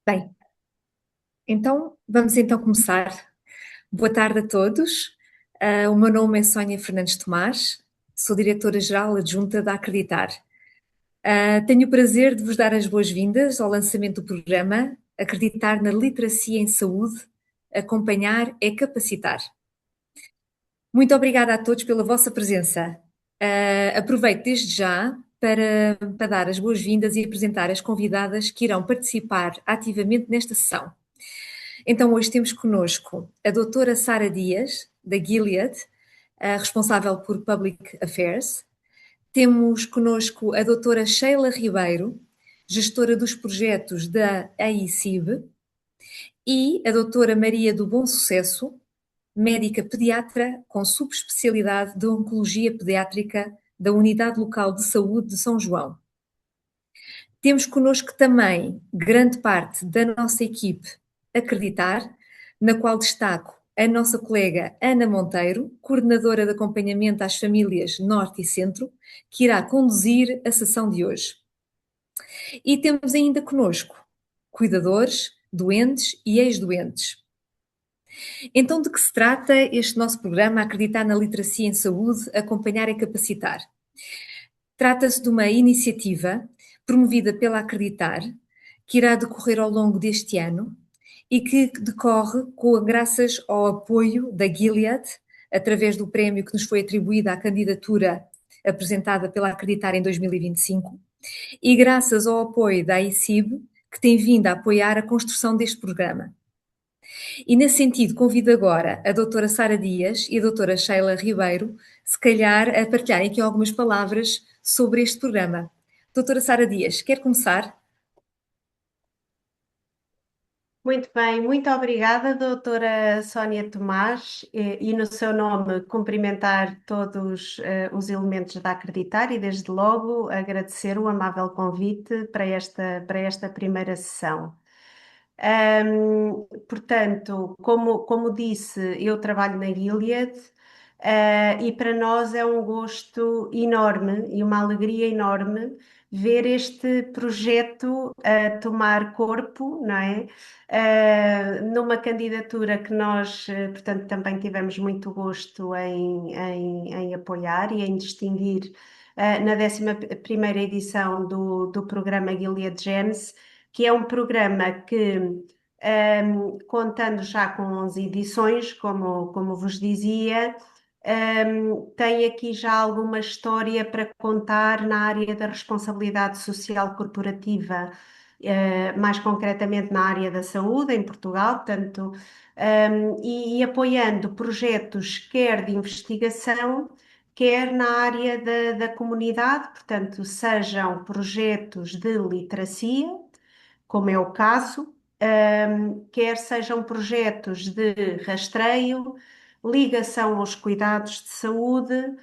Bem, então vamos começar. Boa tarde a todos. O meu nome é Sónia Fernandes Tomás, sou diretora-geral adjunta da Acreditar. Tenho o prazer de vos dar as boas-vindas ao lançamento do programa Acreditar na Literacia em Saúde, Acompanhar é Capacitar. Muito obrigada a todos pela vossa presença. Aproveito desde já para dar as boas-vindas e apresentar as convidadas que irão participar ativamente nesta sessão. Então, hoje temos connosco a doutora Sara Dias, da Gilead, responsável por Public Affairs. Temos connosco a doutora Sheila Ribeiro, gestora dos projetos da AICIB, e a doutora Maria do Bom Sucesso, médica pediatra com subespecialidade de Oncologia Pediátrica da Unidade Local de Saúde de São João. Temos connosco também grande parte da nossa equipe Acreditar, na qual destaco a nossa colega Ana Monteiro, coordenadora de acompanhamento às famílias Norte e Centro, que irá conduzir a sessão de hoje. E temos ainda connosco cuidadores, doentes e ex-doentes. Então, de que se trata este nosso programa Acreditar na Literacia em Saúde, Acompanhar e Capacitar? Trata-se de uma iniciativa promovida pela Acreditar, que irá decorrer ao longo deste ano e que decorre graças ao apoio da Gilead, através do prémio que nos foi atribuído à candidatura apresentada pela Acreditar em 2025, e graças ao apoio da ICIB, que tem vindo a apoiar a construção deste programa. E nesse sentido, convido agora a doutora Sara Dias e a doutora Sheila Ribeiro, se calhar, a partilharem aqui algumas palavras sobre este programa. Doutora Sara Dias, quer começar? Muito bem, muito obrigada, doutora Sónia Tomás, e no seu nome cumprimentar todos os elementos da Acreditar e desde logo agradecer o amável convite para esta primeira sessão. Portanto, como disse, eu trabalho na Gilead, e para nós é um gosto enorme e uma alegria enorme ver este projeto tomar corpo, não é? Numa candidatura que nós, portanto, também tivemos muito gosto em apoiar e em distinguir na 11ª edição do programa Gilead Gems, que é um programa que, contando já com 11 edições, como vos dizia, tem aqui já alguma história para contar na área da responsabilidade social corporativa, mais concretamente na área da saúde em Portugal, portanto, e apoiando projetos quer de investigação, quer na área da comunidade, portanto, sejam projetos de literacia, como é o caso, quer sejam projetos de rastreio, ligação aos cuidados de saúde,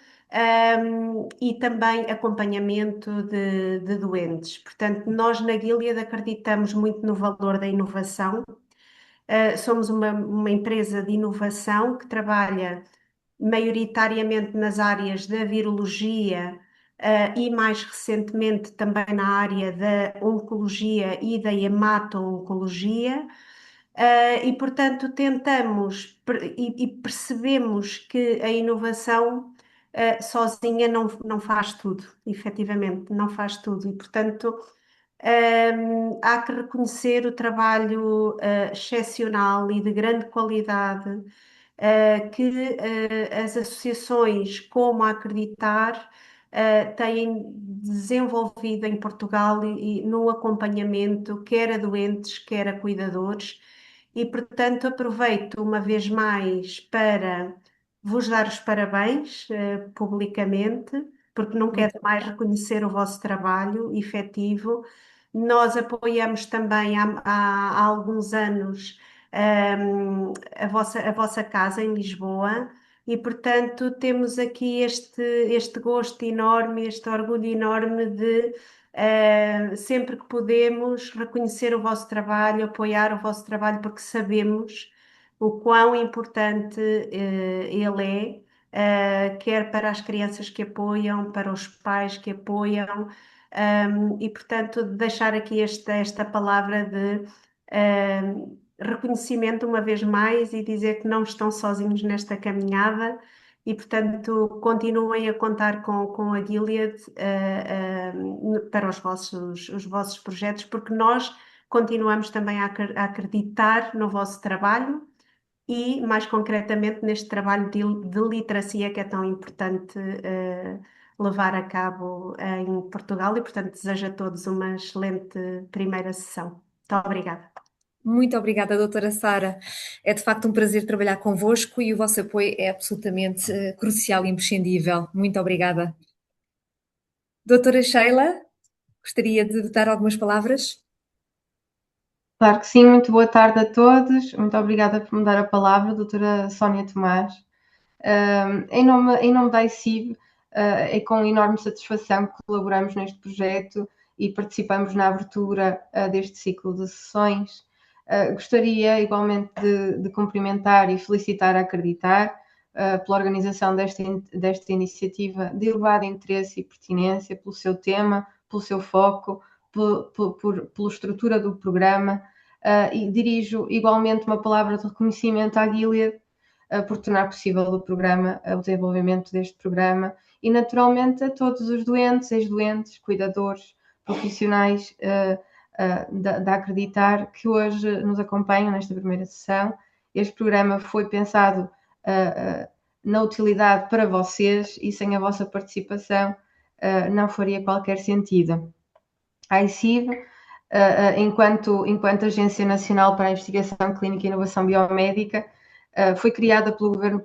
e também acompanhamento de doentes. Portanto, nós na Gilead acreditamos muito no valor da inovação. Somos uma empresa de inovação que trabalha maioritariamente nas áreas da virologia, e mais recentemente também na área da oncologia e da hemato-oncologia. E portanto tentamos e percebemos que a inovação sozinha não faz tudo, efetivamente, não faz tudo, e portanto há que reconhecer o trabalho excepcional e de grande qualidade que as associações como a Acreditar têm desenvolvido em Portugal e no acompanhamento, quer a doentes, quer a cuidadores, e portanto aproveito uma vez mais para vos dar os parabéns publicamente, porque não quero Muito mais obrigada. reconhecer o vosso trabalho efetivo. Nós apoiamos também há alguns anos a vossa casa em Lisboa, e portanto temos aqui este gosto enorme, este orgulho enorme de sempre que podemos reconhecer o vosso trabalho, apoiar o vosso trabalho, porque sabemos o quão importante ele é, quer para as crianças que apoiam, para os pais que apoiam, e portanto deixar aqui esta palavra de reconhecimento uma vez mais e dizer que não estão sozinhos nesta caminhada e, portanto, continuem a contar com a Gilead para os vossos projetos, porque nós continuamos também a acreditar no vosso trabalho e, mais concretamente, neste trabalho de literacia que é tão importante levar a cabo em Portugal e, portanto, desejo a todos uma excelente primeira sessão. Muito obrigada. Muito obrigada, doutora Sara. É de facto um prazer trabalhar convosco e o vosso apoio é absolutamente crucial e imprescindível. Muito obrigada. Doutora Sheila, gostaria de dar algumas palavras? Claro que sim, muito boa tarde a todos. Muito obrigada por me dar a palavra, doutora Sónia Tomás. Em nome da ICIB, é com enorme satisfação que colaboramos neste projeto e participamos na abertura deste ciclo de sessões. Gostaria igualmente de cumprimentar e felicitar a Acreditar pela organização desta iniciativa de elevado interesse e pertinência pelo seu tema, pelo seu foco, pela estrutura do programa. E dirijo igualmente uma palavra de reconhecimento à Gilead por tornar possível o desenvolvimento deste programa e naturalmente a todos os doentes, ex-doentes, cuidadores, profissionais da Acreditar que hoje nos acompanham nesta primeira sessão. Este programa foi pensado na utilidade para vocês e sem a vossa participação não faria qualquer sentido. A ICIB, enquanto Agência Nacional para a Investigação Clínica e Inovação Biomédica, foi criada pelo governo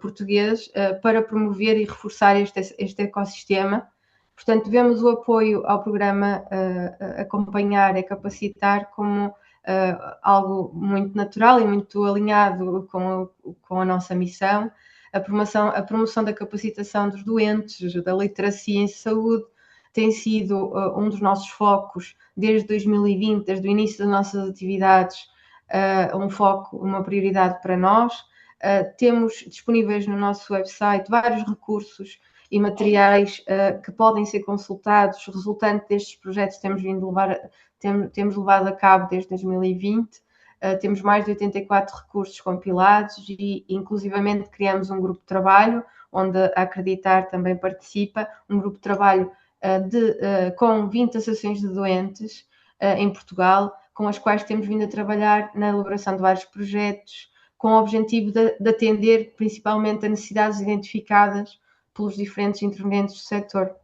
português para promover e reforçar este ecossistema. Portanto, vemos o apoio ao programa Acompanhar e Capacitar como algo muito natural e muito alinhado com a nossa missão. A promoção da capacitação dos doentes, da literacia em saúde, tem sido um dos nossos focos desde 2020, desde o início das nossas atividades, um foco, uma prioridade para nós. Temos disponíveis no nosso website vários recursos e materiais que podem ser consultados, resultante destes projetos que temos levado a cabo desde 2020. Temos mais de 84 recursos compilados e, inclusivamente, criamos um grupo de trabalho, onde a Acreditar também participa, um grupo de trabalho com 20 associações de doentes em Portugal, com as quais temos vindo a trabalhar na elaboração de vários projetos, com o objetivo de atender principalmente a necessidades identificadas pelos diferentes intervenientes do setor.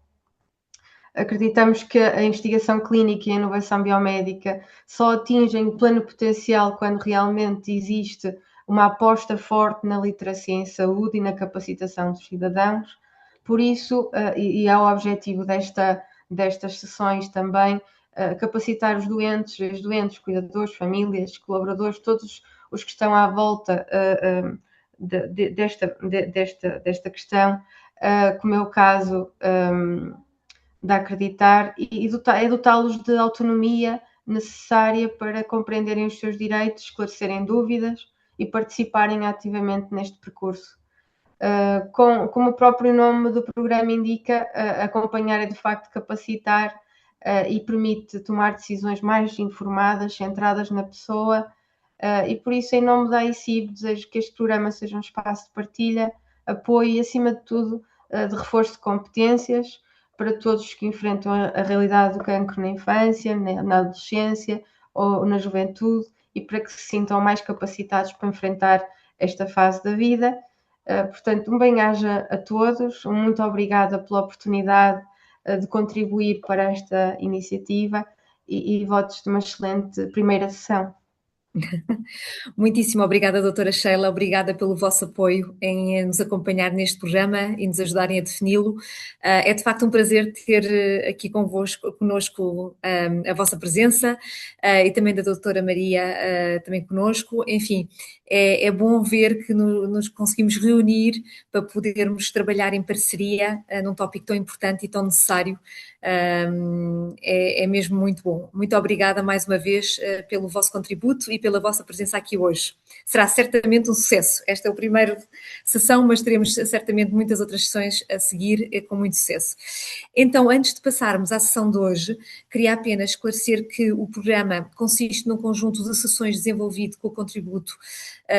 Acreditamos que a investigação clínica e a inovação biomédica só atingem pleno potencial quando realmente existe uma aposta forte na literacia em saúde e na capacitação dos cidadãos. Por isso, e é o objetivo destas sessões também, capacitar os doentes, cuidadores, famílias, colaboradores, todos os que estão à volta desta questão, como é o caso de Acreditar, e dotá-los de autonomia necessária para compreenderem os seus direitos, esclarecerem dúvidas e participarem ativamente neste percurso. Como o próprio nome do programa indica, acompanhar é de facto capacitar e permite tomar decisões mais informadas, centradas na pessoa, e por isso, em nome da ICIB, desejo que este programa seja um espaço de partilha, apoio e, acima de tudo, de reforço de competências para todos que enfrentam a realidade do cancro na infância, na adolescência ou na juventude, e para que se sintam mais capacitados para enfrentar esta fase da vida. Portanto, um bem-aja a todos, muito obrigada pela oportunidade de contribuir para esta iniciativa e votos de uma excelente primeira sessão. Muitíssimo obrigada, doutora Sheila, obrigada pelo vosso apoio em nos acompanhar neste programa e nos ajudarem a defini-lo. É de facto um prazer ter aqui connosco a vossa presença e também da doutora Maria também connosco. Enfim, é bom ver que nos conseguimos reunir para podermos trabalhar em parceria num tópico tão importante e tão necessário É mesmo muito bom. Muito obrigada mais uma vez pelo vosso contributo e pela vossa presença aqui hoje. Será certamente um sucesso. Esta é a primeira sessão, mas teremos certamente muitas outras sessões a seguir com muito sucesso. Então, antes de passarmos à sessão de hoje, queria apenas esclarecer que o programa consiste num conjunto de sessões desenvolvido com o contributo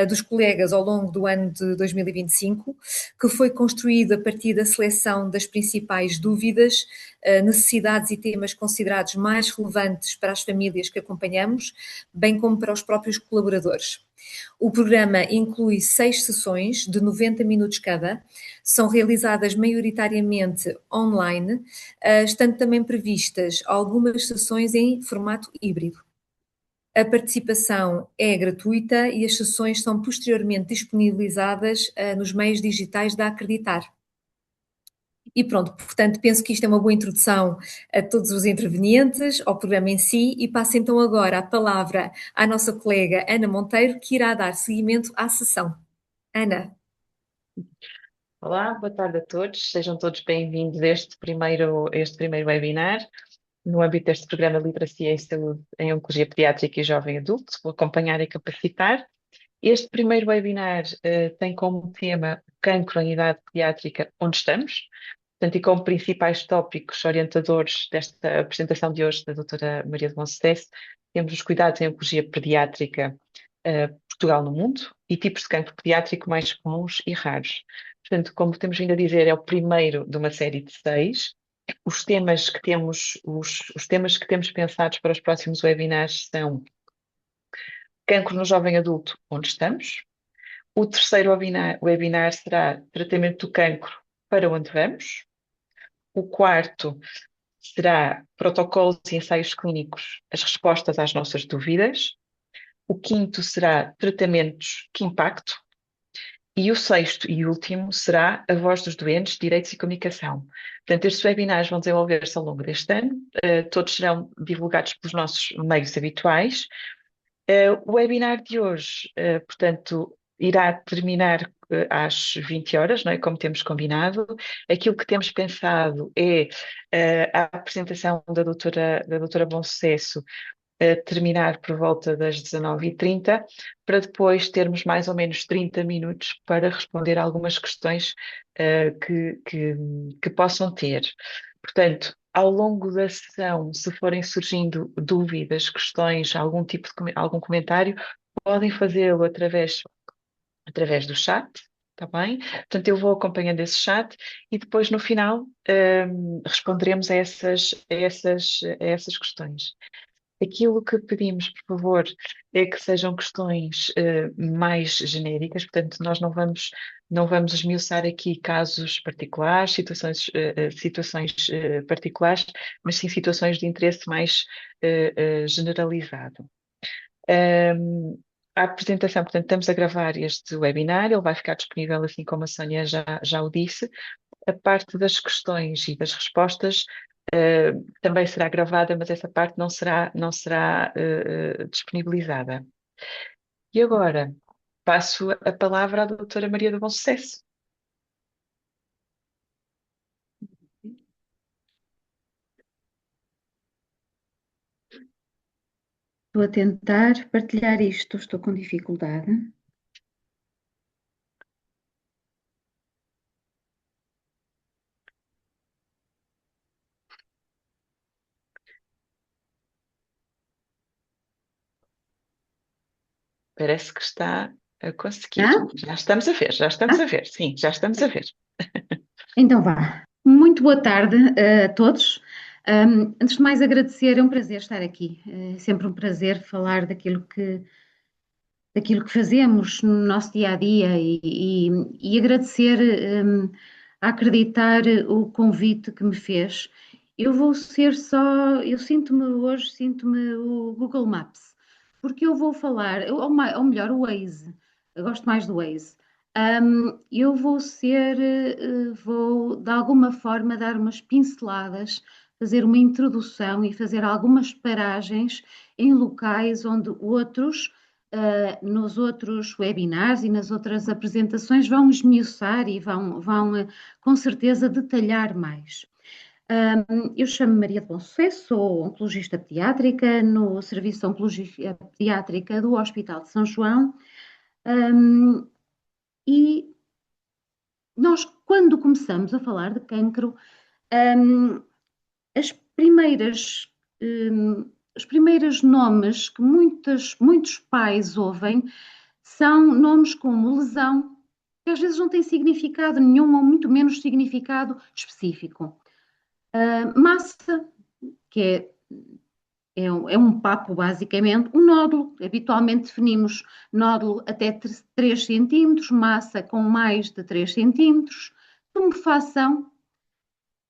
dos colegas ao longo do ano de 2025, que foi construído a partir da seleção das principais dúvidas, necessidades e temas considerados mais relevantes para as famílias que acompanhamos, bem como para os próprios colaboradores. O programa inclui 6 sessões de 90 minutos cada, são realizadas maioritariamente online, estando também previstas algumas sessões em formato híbrido. A participação é gratuita e as sessões são posteriormente disponibilizadas nos meios digitais da Acreditar. E pronto, portanto, penso que isto é uma boa introdução a todos os intervenientes, ao programa em si, e passo então agora a palavra à nossa colega Ana Monteiro, que irá dar seguimento à sessão. Ana. Olá, boa tarde a todos. Sejam todos bem-vindos a este primeiro webinar no âmbito deste programa de Literacia em Saúde em Oncologia Pediátrica e Jovem Adulto. Vou acompanhar e capacitar. Este primeiro webinar tem como tema o cancro em idade pediátrica, onde estamos. Portanto, e como principais tópicos orientadores desta apresentação de hoje da doutora Maria de Bom Sucesso, temos os cuidados em oncologia pediátrica, Portugal no mundo, e tipos de cancro pediátrico mais comuns e raros. Portanto, como temos vindo a dizer, é o primeiro de uma série de 6. Os temas que temos pensados para os próximos webinars são cancro no jovem adulto, onde estamos. O terceiro webinar será tratamento do cancro, para onde vamos. O quarto será protocolos e ensaios clínicos, as respostas às nossas dúvidas. O quinto será tratamentos, que impacto. E o sexto e último será a voz dos doentes, direitos e comunicação. Portanto, estes webinars vão desenvolver-se ao longo deste ano, todos serão divulgados pelos nossos meios habituais. O webinar de hoje, portanto, irá terminar às 20 horas, não é? Como temos combinado. Aquilo que temos pensado é a apresentação da doutora Bom Sucesso terminar por volta das 19h30, para depois termos mais ou menos 30 minutos para responder algumas questões que possam ter. Portanto, ao longo da sessão, se forem surgindo dúvidas, questões, algum comentário, podem fazê-lo através do chat, está bem? Portanto, eu vou acompanhando esse chat e depois, no final, responderemos a essas questões. Aquilo que pedimos, por favor, é que sejam questões mais genéricas, portanto, nós não vamos esmiuçar aqui casos particulares, situações particulares, mas sim situações de interesse mais generalizado. A apresentação, portanto, estamos a gravar este webinar, ele vai ficar disponível, assim como a Sónia já o disse. A parte das questões e das respostas também será gravada, mas essa parte não será disponibilizada. E agora passo a palavra à doutora Maria do Bom Sucesso. Estou a tentar partilhar isto, estou com dificuldade. Parece que está a conseguir. Já estamos a ver, sim, já estamos a ver. Então vá. Muito boa tarde a todos. Antes de mais agradecer, é um prazer estar aqui. É sempre um prazer falar daquilo que fazemos no nosso dia a dia e agradecer a acreditar o convite que me fez. Eu vou ser só, eu sinto-me o Google Maps, porque eu vou falar, ou melhor, o Waze, eu gosto mais do Waze. Eu vou de alguma forma dar umas pinceladas, fazer uma introdução e fazer algumas paragens em locais onde nos outros webinars e nas outras apresentações vão esmiuçar e vão com certeza detalhar mais. Eu chamo-me Maria de Bom Sucesso, sou oncologista pediátrica no Serviço de Oncologia Pediátrica do Hospital de São João. E nós, quando começamos a falar de cancro, as primeiras, os primeiros nomes que muitos pais ouvem são nomes como lesão, que às vezes não têm significado nenhum ou muito menos significado específico. Massa, que é um papo basicamente, um nódulo, habitualmente definimos nódulo até 3 centímetros, massa com mais de 3 centímetros, tumefação,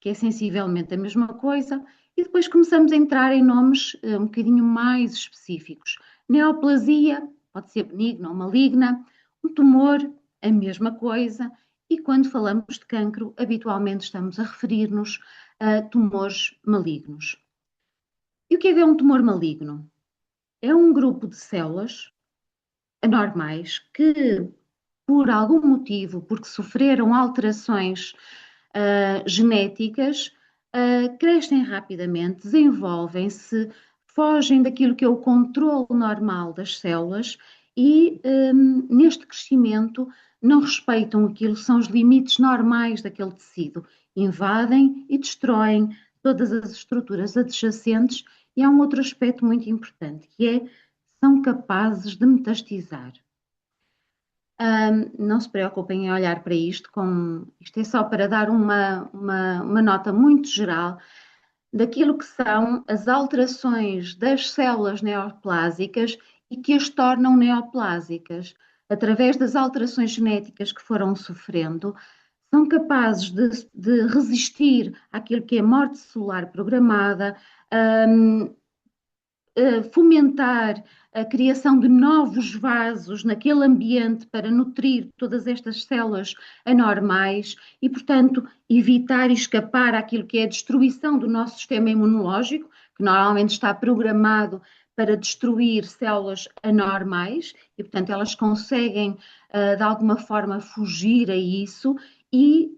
que é sensivelmente a mesma coisa, e depois começamos a entrar em nomes um bocadinho mais específicos. Neoplasia, pode ser benigna ou maligna, um tumor, a mesma coisa, e quando falamos de cancro, habitualmente estamos a referir-nos a tumores malignos. E o que é um tumor maligno? É um grupo de células anormais que, por algum motivo, porque sofreram alterações genéticas, crescem rapidamente, desenvolvem-se, fogem daquilo que é o controle normal das células e, neste crescimento, não respeitam aquilo que são os limites normais daquele tecido, invadem e destroem todas as estruturas adjacentes. E há um outro aspecto muito importante, que é, são capazes de metastizar. Não se preocupem em olhar para isto, isto é só para dar uma nota muito geral daquilo que são as alterações das células neoplásicas e que as tornam neoplásicas. Através das alterações genéticas que foram sofrendo, são capazes de resistir àquilo que é morte celular programada, fomentar a criação de novos vasos naquele ambiente para nutrir todas estas células anormais e, portanto, evitar e escapar àquilo que é a destruição do nosso sistema imunológico, que normalmente está programado para destruir células anormais e, portanto, elas conseguem, de alguma forma, fugir a isso e,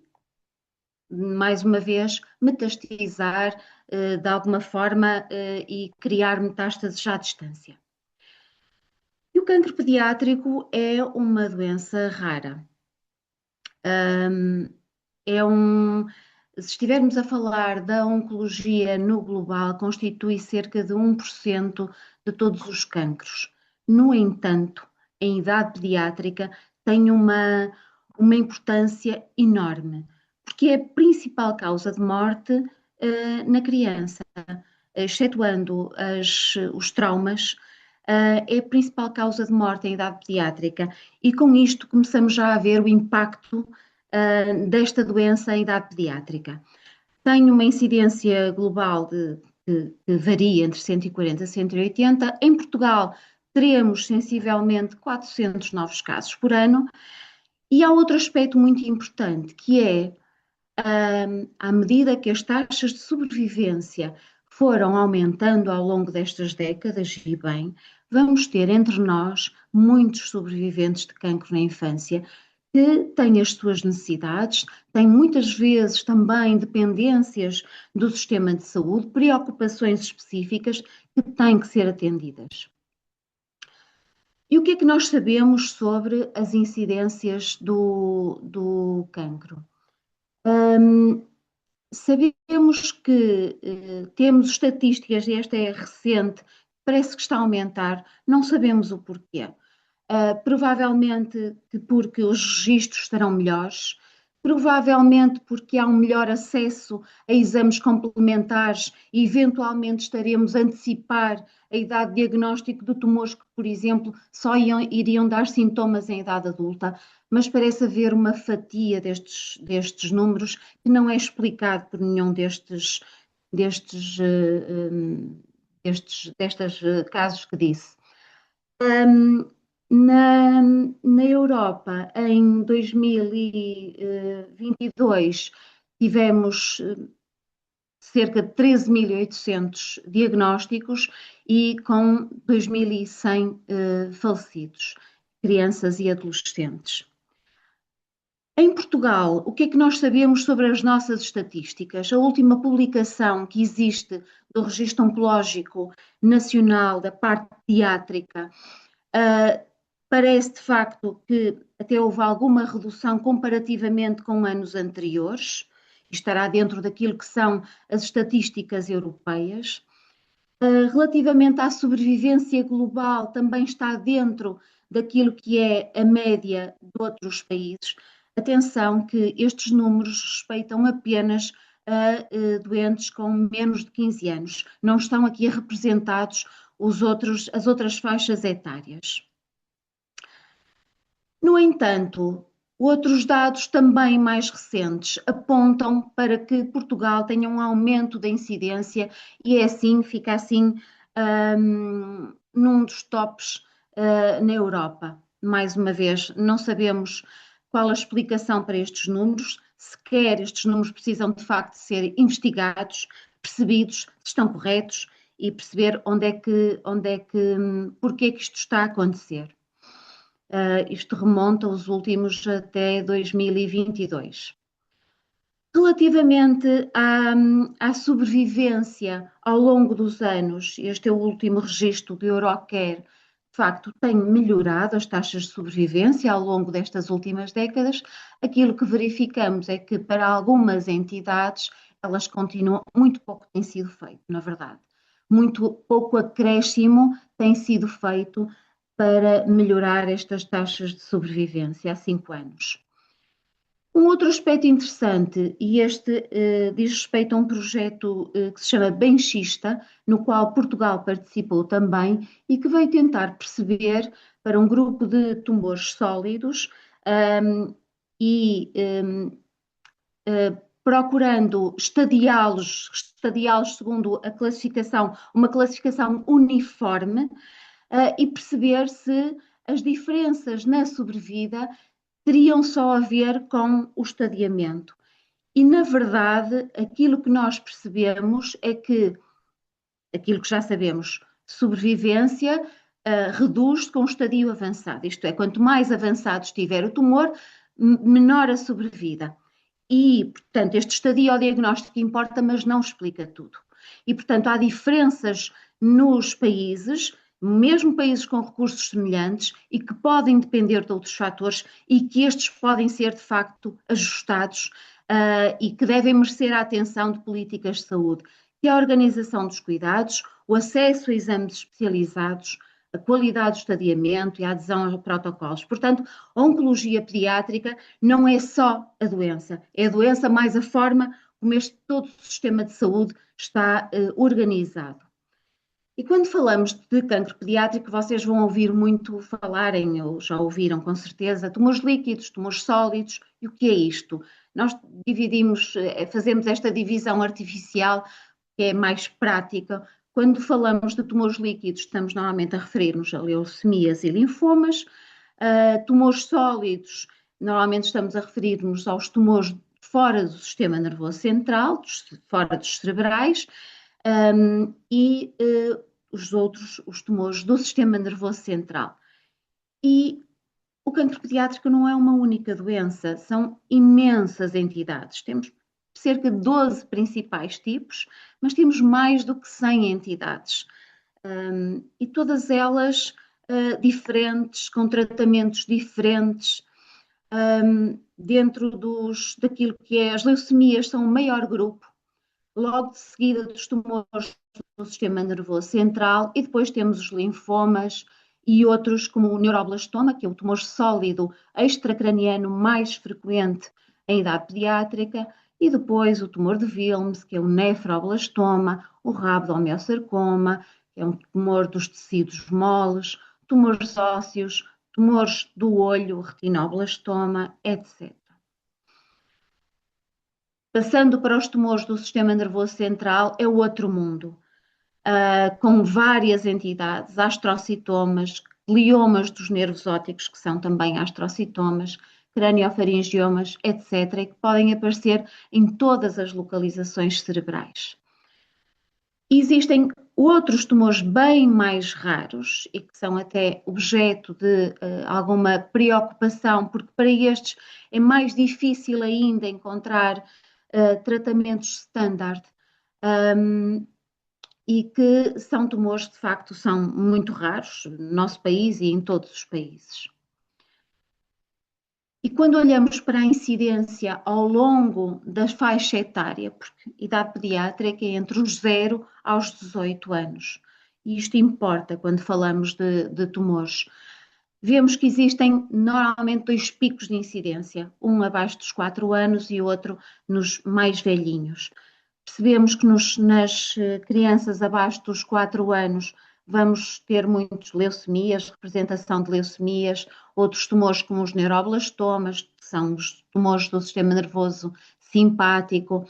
mais uma vez, metastizar de alguma forma e criar metástases à distância. E o cancro pediátrico é uma doença rara. Se estivermos a falar da oncologia no global, constitui cerca de 1% de todos os cancros. No entanto, em idade pediátrica tem uma importância enorme, porque é a principal causa de morte na criança, excetuando os traumas, é a principal causa de morte em idade pediátrica e com isto começamos já a ver o impacto desta doença em idade pediátrica. Tem uma incidência global que varia entre 140 e 180. Em Portugal teremos sensivelmente 400 novos casos por ano. E há outro aspecto muito importante, que é, à medida que as taxas de sobrevivência foram aumentando ao longo destas décadas, e bem, vamos ter entre nós muitos sobreviventes de cancro na infância que têm as suas necessidades, têm muitas vezes também dependências do sistema de saúde, preocupações específicas que têm que ser atendidas. E o que é que nós sabemos sobre as incidências do cancro? Sabemos que temos estatísticas, e esta é recente, parece que está a aumentar, não sabemos o porquê. Provavelmente porque os registros estarão melhores, provavelmente porque há um melhor acesso a exames complementares e eventualmente estaremos a antecipar a idade de diagnóstico de tumores que, por exemplo, só iriam dar sintomas em idade adulta, mas parece haver uma fatia destes números que não é explicado por nenhum destes casos que disse. Na Europa, em 2022, tivemos cerca de 13.800 diagnósticos e com 2.100 falecidos, crianças e adolescentes. Em Portugal, o que é que nós sabemos sobre as nossas estatísticas? A última publicação que existe do Registro Oncológico Nacional da parte pediátrica parece de facto que até houve alguma redução comparativamente com anos anteriores, e estará dentro daquilo que são as estatísticas europeias. Relativamente à sobrevivência global, também está dentro daquilo que é a média de outros países. Atenção que estes números respeitam apenas a doentes com menos de 15 anos. Não estão aqui representados as outras faixas etárias. No entanto, outros dados também mais recentes apontam para que Portugal tenha um aumento da incidência e fica assim num dos tops na Europa. Mais uma vez, não sabemos qual a explicação para estes números, sequer estes números precisam de facto ser investigados, percebidos se estão corretos e perceber porquê que isto está a acontecer. Isto remonta aos últimos até 2022. Relativamente à sobrevivência ao longo dos anos, este é o último registro do Eurocare, de facto tem melhorado as taxas de sobrevivência ao longo destas últimas décadas. Aquilo que verificamos é que para algumas entidades elas continuam, muito pouco tem sido feito, na verdade. Muito pouco acréscimo tem sido feito para melhorar estas taxas de sobrevivência há 5 anos. Um outro aspecto interessante, e este diz respeito a um projeto que se chama Benchista, no qual Portugal participou também e que veio tentar perceber para um grupo de tumores sólidos procurando estadiá-los segundo a classificação, uma classificação uniforme, e perceber se as diferenças na sobrevida teriam só a ver com o estadiamento. E, na verdade, aquilo que nós percebemos é que, aquilo que já sabemos, sobrevivência reduz com o estadio avançado. Isto é, quanto mais avançado estiver o tumor, menor a sobrevida. E, portanto, este estadio ao diagnóstico importa, mas não explica tudo. E, portanto, há diferenças nos países, mesmo países com recursos semelhantes, e que podem depender de outros fatores e que estes podem ser, de facto, ajustados e que devem merecer a atenção de políticas de saúde, que é a organização dos cuidados, o acesso a exames especializados, a qualidade do estadiamento e a adesão a protocolos. Portanto, a oncologia pediátrica não é só a doença, é a doença mais a forma como todo o sistema de saúde está organizado. E quando falamos de cancro pediátrico, vocês vão ouvir muito falarem, ou já ouviram com certeza, tumores líquidos, tumores sólidos. E o que é isto? Nós fazemos esta divisão artificial, que é mais prática. Quando falamos de tumores líquidos, estamos normalmente a referir-nos a leucemias e linfomas. Tumores sólidos, normalmente estamos a referir-nos aos tumores fora do sistema nervoso central, fora dos cerebrais, os tumores do sistema nervoso central. E o cancro pediátrico não é uma única doença, são imensas entidades. Temos cerca de 12 principais tipos, mas temos mais do que 100 entidades. E todas elas diferentes, com tratamentos diferentes. Dentro daquilo que é as leucemias, são o maior grupo, logo de seguida dos tumores do sistema nervoso central, e depois temos os linfomas e outros como o neuroblastoma, que é o tumor sólido extracraniano mais frequente em idade pediátrica, e depois o tumor de Wilms, que é o nefroblastoma, o rabdomiossarcoma, que é um tumor dos tecidos moles, tumores ósseos, tumores do olho, retinoblastoma, etc. Passando para os tumores do sistema nervoso central, é o outro mundo, com várias entidades, astrocitomas, gliomas dos nervos ópticos, que são também astrocitomas, craniofaringiomas, etc., e que podem aparecer em todas as localizações cerebrais. Existem outros tumores bem mais raros e que são até objeto de alguma preocupação, porque para estes é mais difícil ainda encontrar tratamentos standard, e que são tumores de facto são muito raros no nosso país e em todos os países. E quando olhamos para a incidência ao longo da faixa etária, porque idade pediátrica é entre os 0 aos 18 anos, e isto importa quando falamos de tumores, vemos que existem normalmente 2 picos de incidência, um abaixo dos 4 anos e outro nos mais velhinhos. Percebemos que nas crianças abaixo dos 4 anos vamos ter muitas leucemias, representação de leucemias, outros tumores como os neuroblastomas, que são os tumores do sistema nervoso simpático,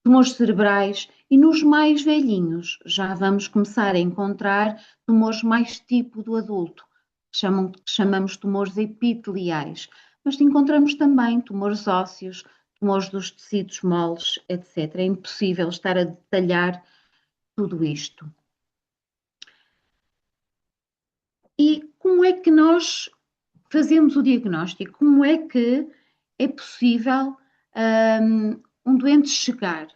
tumores cerebrais, e nos mais velhinhos já vamos começar a encontrar tumores mais tipo do adulto, que chamamos tumores epiteliais, mas encontramos também tumores ósseos, tumores dos tecidos moles, etc. É impossível estar a detalhar tudo isto. E como é que nós fazemos o diagnóstico? Como é que é possível um doente chegar?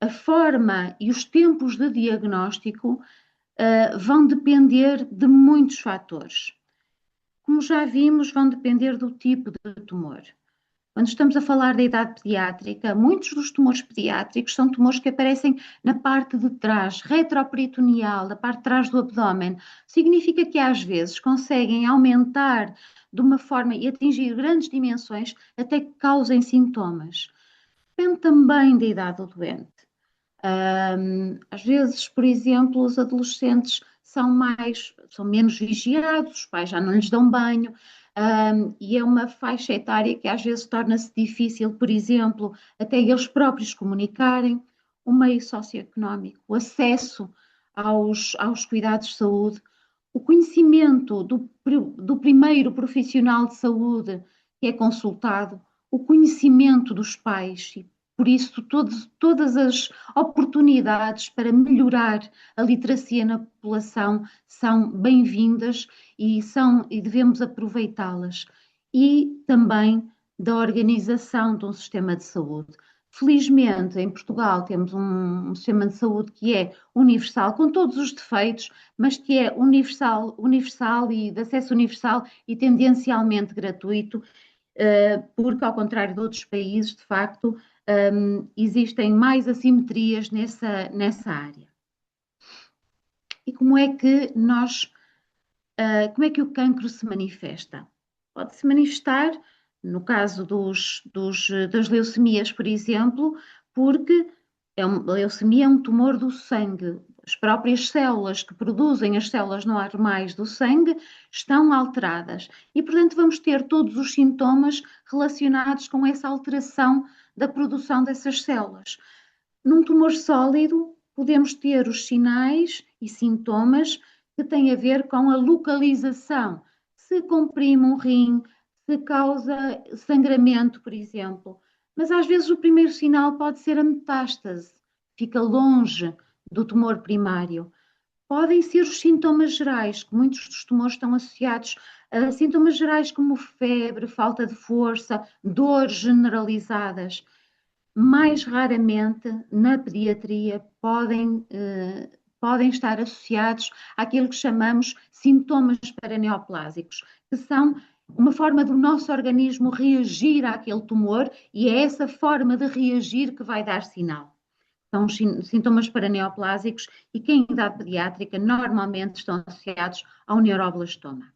A forma e os tempos de diagnóstico vão depender de muitos fatores. Como já vimos, vão depender do tipo de tumor. Quando estamos a falar da idade pediátrica, muitos dos tumores pediátricos são tumores que aparecem na parte de trás, retroperitoneal, da parte de trás do abdômen. Significa que às vezes conseguem aumentar de uma forma e atingir grandes dimensões até que causem sintomas. Depende também da idade do doente. Às vezes, por exemplo, os adolescentes são menos vigiados, os pais já não lhes dão banho, e é uma faixa etária que às vezes torna-se difícil, por exemplo, até eles próprios comunicarem, o meio socioeconómico, o acesso aos cuidados de saúde, o conhecimento do primeiro profissional de saúde que é consultado, o conhecimento dos pais, e por isso todas as oportunidades para melhorar a literacia na população são bem-vindas e devemos aproveitá-las. E também da organização de um sistema de saúde. Felizmente, em Portugal temos um sistema de saúde que é universal, com todos os defeitos, mas que é universal e de acesso universal e tendencialmente gratuito, porque, ao contrário de outros países, de facto, existem mais assimetrias nessa área. E como é que o cancro se manifesta? Pode se manifestar, no caso das leucemias, por exemplo, porque a leucemia é um tumor do sangue. As próprias células que produzem as células normais do sangue estão alteradas e, portanto, vamos ter todos os sintomas relacionados com essa alteração da produção dessas células. Num tumor sólido, podemos ter os sinais e sintomas que têm a ver com a localização. Se comprime um rim, se causa sangramento, por exemplo. Mas às vezes o primeiro sinal pode ser a metástase, fica longe do tumor primário. Podem ser os sintomas gerais, que muitos dos tumores estão associados a sintomas gerais como febre, falta de força, dores generalizadas. Mais raramente, na pediatria, podem estar associados àquilo que chamamos sintomas paraneoplásicos, que são uma forma do nosso organismo reagir àquele tumor e é essa forma de reagir que vai dar sinal. São os sintomas paraneoplásicos e que em idade pediátrica normalmente estão associados ao neuroblastoma.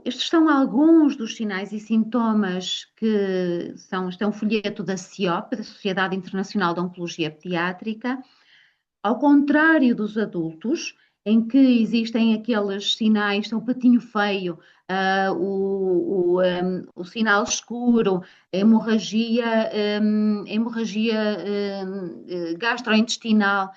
Estes são alguns dos sinais e sintomas que estão folheto da SIOP, da Sociedade Internacional de Oncologia Pediátrica. Ao contrário dos adultos, em que existem aqueles sinais, o patinho feio, o sinal escuro, a hemorragia gastrointestinal.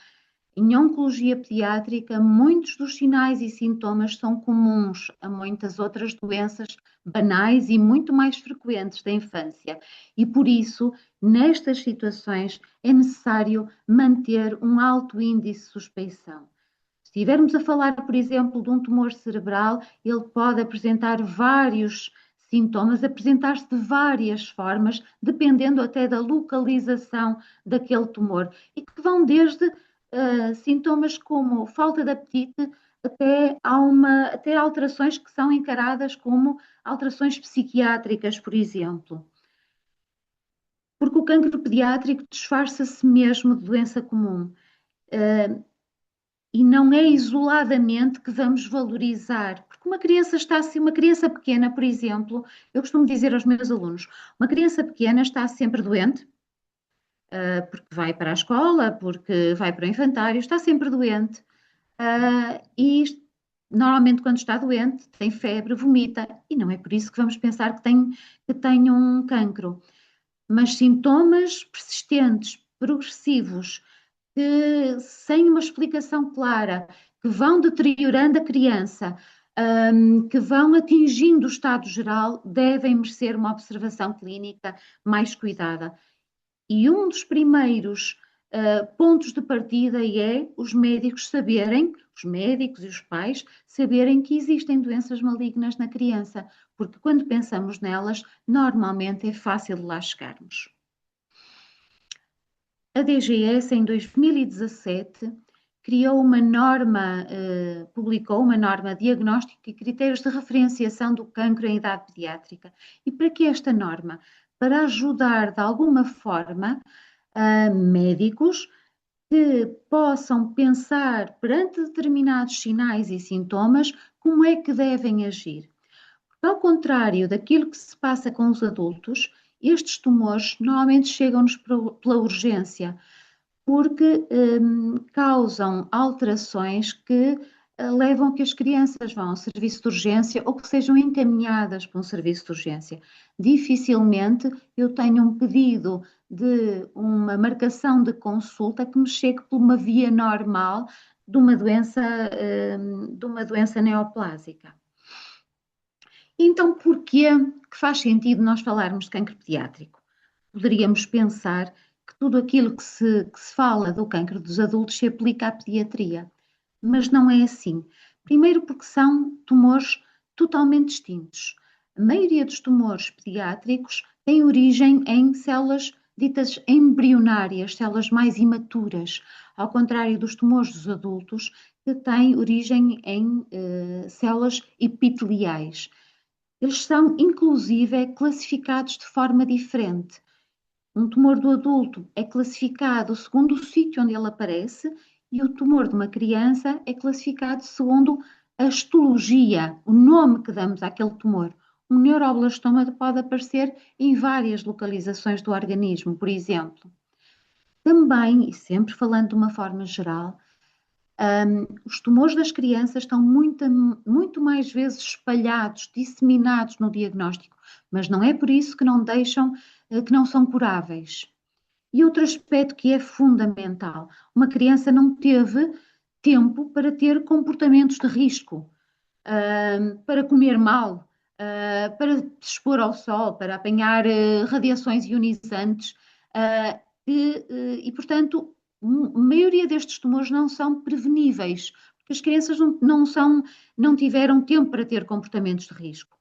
Em oncologia pediátrica, muitos dos sinais e sintomas são comuns a muitas outras doenças banais e muito mais frequentes da infância. E por isso, nestas situações, é necessário manter um alto índice de suspeição. Se estivermos a falar, por exemplo, de um tumor cerebral, ele pode apresentar vários sintomas, apresentar-se de várias formas, dependendo até da localização daquele tumor, e que vão desde sintomas como falta de apetite até alterações que são encaradas como alterações psiquiátricas, por exemplo. Porque o cancro pediátrico disfarça-se mesmo de doença comum. E não é isoladamente que vamos valorizar, porque uma criança está assim, uma criança pequena, por exemplo, eu costumo dizer aos meus alunos, uma criança pequena está sempre doente, porque vai para a escola, porque vai para o infantário, está sempre doente, e normalmente quando está doente tem febre, vomita, e não é por isso que vamos pensar que tem um cancro. Mas sintomas persistentes, progressivos, que, sem uma explicação clara, que vão deteriorando a criança, que vão atingindo o estado geral, devem merecer uma observação clínica mais cuidada. E um dos primeiros pontos de partida é os médicos saberem, os médicos e os pais, saberem que existem doenças malignas na criança, porque quando pensamos nelas, normalmente é fácil de lá chegarmos. A DGS, em 2017, criou uma norma, publicou uma norma diagnóstica e critérios de referenciação do cancro em idade pediátrica. E para que esta norma? Para ajudar, de alguma forma, médicos que possam pensar perante determinados sinais e sintomas como é que devem agir. Porque, ao contrário daquilo que se passa com os adultos, estes tumores normalmente chegam-nos pela urgência, porque causam alterações que levam que as crianças vão ao serviço de urgência ou que sejam encaminhadas para um serviço de urgência. Dificilmente eu tenho um pedido de uma marcação de consulta que me chegue por uma via normal de uma doença neoplásica. Então, porquê que faz sentido nós falarmos de cancro pediátrico? Poderíamos pensar que tudo aquilo que se fala do cancro dos adultos se aplica à pediatria, mas não é assim. Primeiro porque são tumores totalmente distintos. A maioria dos tumores pediátricos tem origem em células ditas embrionárias, células mais imaturas, ao contrário dos tumores dos adultos, que têm origem em células epiteliais. Eles são, inclusive, classificados de forma diferente. Um tumor do adulto é classificado segundo o sítio onde ele aparece e o tumor de uma criança é classificado segundo a histologia, o nome que damos àquele tumor. Um neuroblastoma pode aparecer em várias localizações do organismo, por exemplo. Também, e sempre falando de uma forma geral, os tumores das crianças estão muito mais vezes espalhados, disseminados no diagnóstico, mas não é por isso que não são curáveis. E outro aspecto que é fundamental, uma criança não teve tempo para ter comportamentos de risco, para comer mal, para se expor ao sol, para apanhar radiações ionizantes, e portanto, a maioria destes tumores não são preveníveis, porque as crianças não tiveram tempo para ter comportamentos de risco.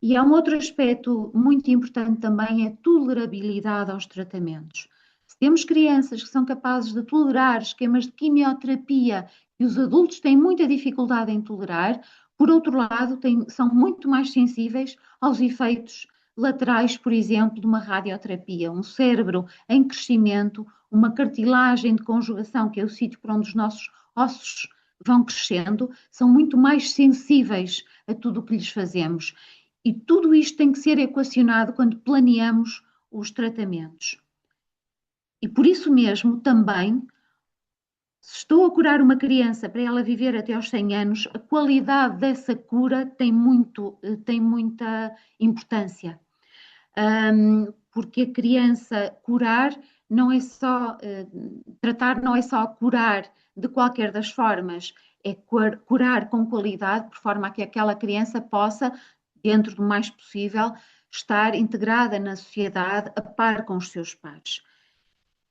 E há um outro aspecto muito importante também, é a tolerabilidade aos tratamentos. Se temos crianças que são capazes de tolerar esquemas de quimioterapia e os adultos têm muita dificuldade em tolerar, por outro lado, são muito mais sensíveis aos efeitos laterais, por exemplo, de uma radioterapia. Um cérebro em crescimento, uma cartilagem de conjugação, que é o sítio por onde os nossos ossos vão crescendo, são muito mais sensíveis a tudo o que lhes fazemos. E tudo isto tem que ser equacionado quando planeamos os tratamentos. E por isso mesmo, também, se estou a curar uma criança para ela viver até aos 100 anos, a qualidade dessa cura tem muita importância. Porque a criança curar não é só tratar, não é só curar de qualquer das formas, é curar com qualidade, por forma a que aquela criança possa, dentro do mais possível, estar integrada na sociedade, a par com os seus pares.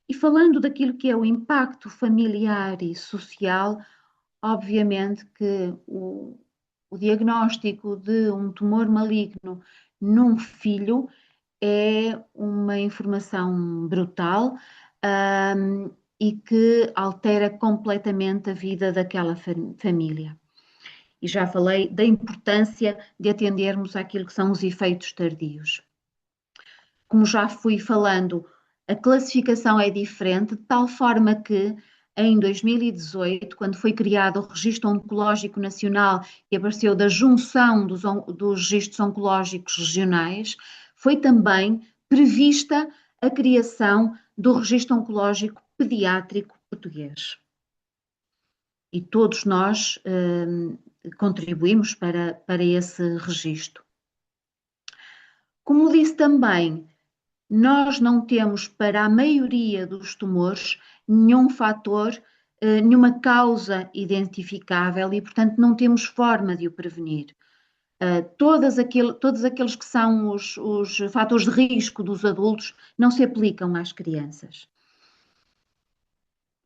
E falando daquilo que é o impacto familiar e social, obviamente que o diagnóstico de um tumor maligno num filho é uma informação brutal, e que altera completamente a vida daquela família. E já falei da importância de atendermos àquilo que são os efeitos tardios. Como já fui falando, a classificação é diferente, de tal forma que em 2018, quando foi criado o Registro Oncológico Nacional, que apareceu da junção dos registros oncológicos regionais, foi também prevista a criação do Registro Oncológico Pediátrico Português. E todos nós contribuímos para esse registro. Como disse também, nós não temos para a maioria dos tumores nenhum fator, nenhuma causa identificável e, portanto, não temos forma de o prevenir. Todos aqueles que são os fatores de risco dos adultos não se aplicam às crianças.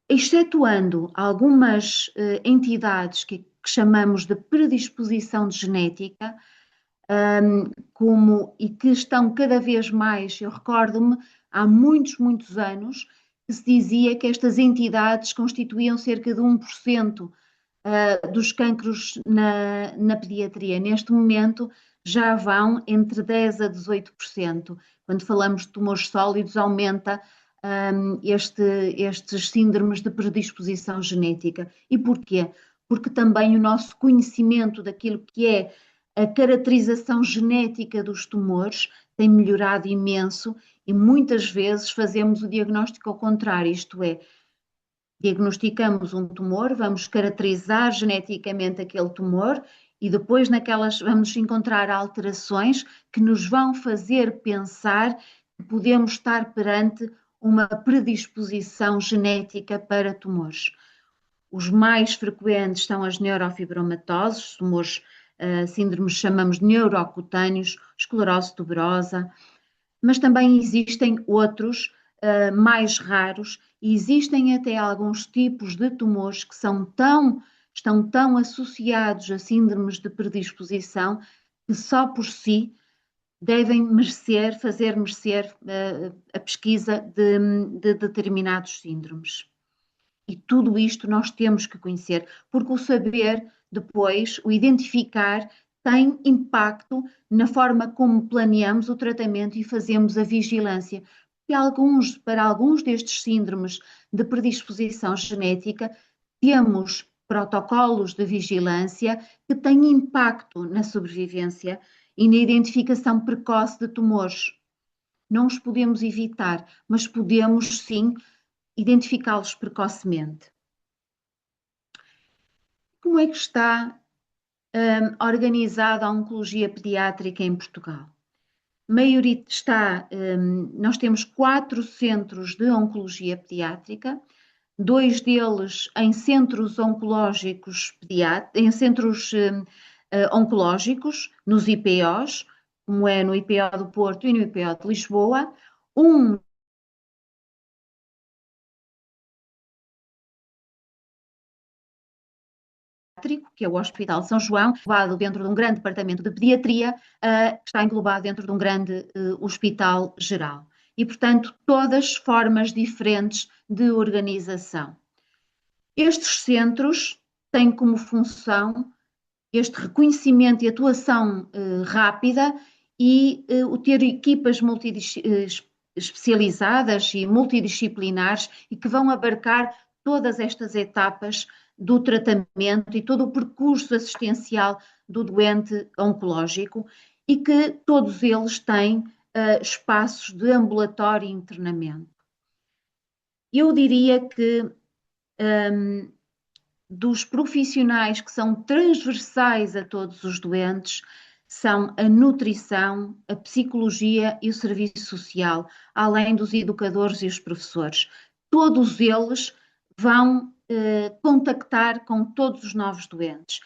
Excetuando algumas entidades que chamamos de predisposição genética, e que estão cada vez mais, eu recordo-me, há muitos anos, que se dizia que estas entidades constituíam cerca de 1% dos cancros na pediatria. Neste momento já vão entre 10% a 18%. Quando falamos de tumores sólidos, aumenta estes síndromes de predisposição genética. E porquê? Porque também o nosso conhecimento daquilo que é a caracterização genética dos tumores tem melhorado imenso e muitas vezes fazemos o diagnóstico ao contrário, isto é, diagnosticamos um tumor, vamos caracterizar geneticamente aquele tumor e depois vamos encontrar alterações que nos vão fazer pensar que podemos estar perante uma predisposição genética para tumores. Os mais frequentes são as neurofibromatoses, tumores, síndromes chamamos de neurocutâneos, esclerose tuberosa, mas também existem outros mais raros e existem até alguns tipos de tumores que estão tão associados a síndromes de predisposição que só por si devem fazer merecer a pesquisa de determinados síndromes. E tudo isto nós temos que conhecer, porque o saber depois, o identificar, tem impacto na forma como planeamos o tratamento e fazemos a vigilância. E para alguns destes síndromes de predisposição genética, temos protocolos de vigilância que têm impacto na sobrevivência e na identificação precoce de tumores. Não os podemos evitar, mas podemos sim identificá-los precocemente. Como é que está organizada a oncologia pediátrica em Portugal? Nós temos 4 centros de oncologia pediátrica, 2 deles em centros oncológicos oncológicos, nos IPOs, como é no IPO do Porto e no IPO de Lisboa, um que é o Hospital de São João, englobado dentro de um grande departamento de pediatria, está englobado dentro de um grande hospital geral. E, portanto, todas formas diferentes de organização. Estes centros têm como função este reconhecimento e atuação rápida e o ter equipas especializadas e multidisciplinares e que vão abarcar todas estas etapas do tratamento e todo o percurso assistencial do doente oncológico e que todos eles têm espaços de ambulatório e internamento. Eu diria que dos profissionais que são transversais a todos os doentes, são a nutrição, a psicologia e o serviço social, além dos educadores e os professores. Todos eles vão contactar com todos os novos doentes.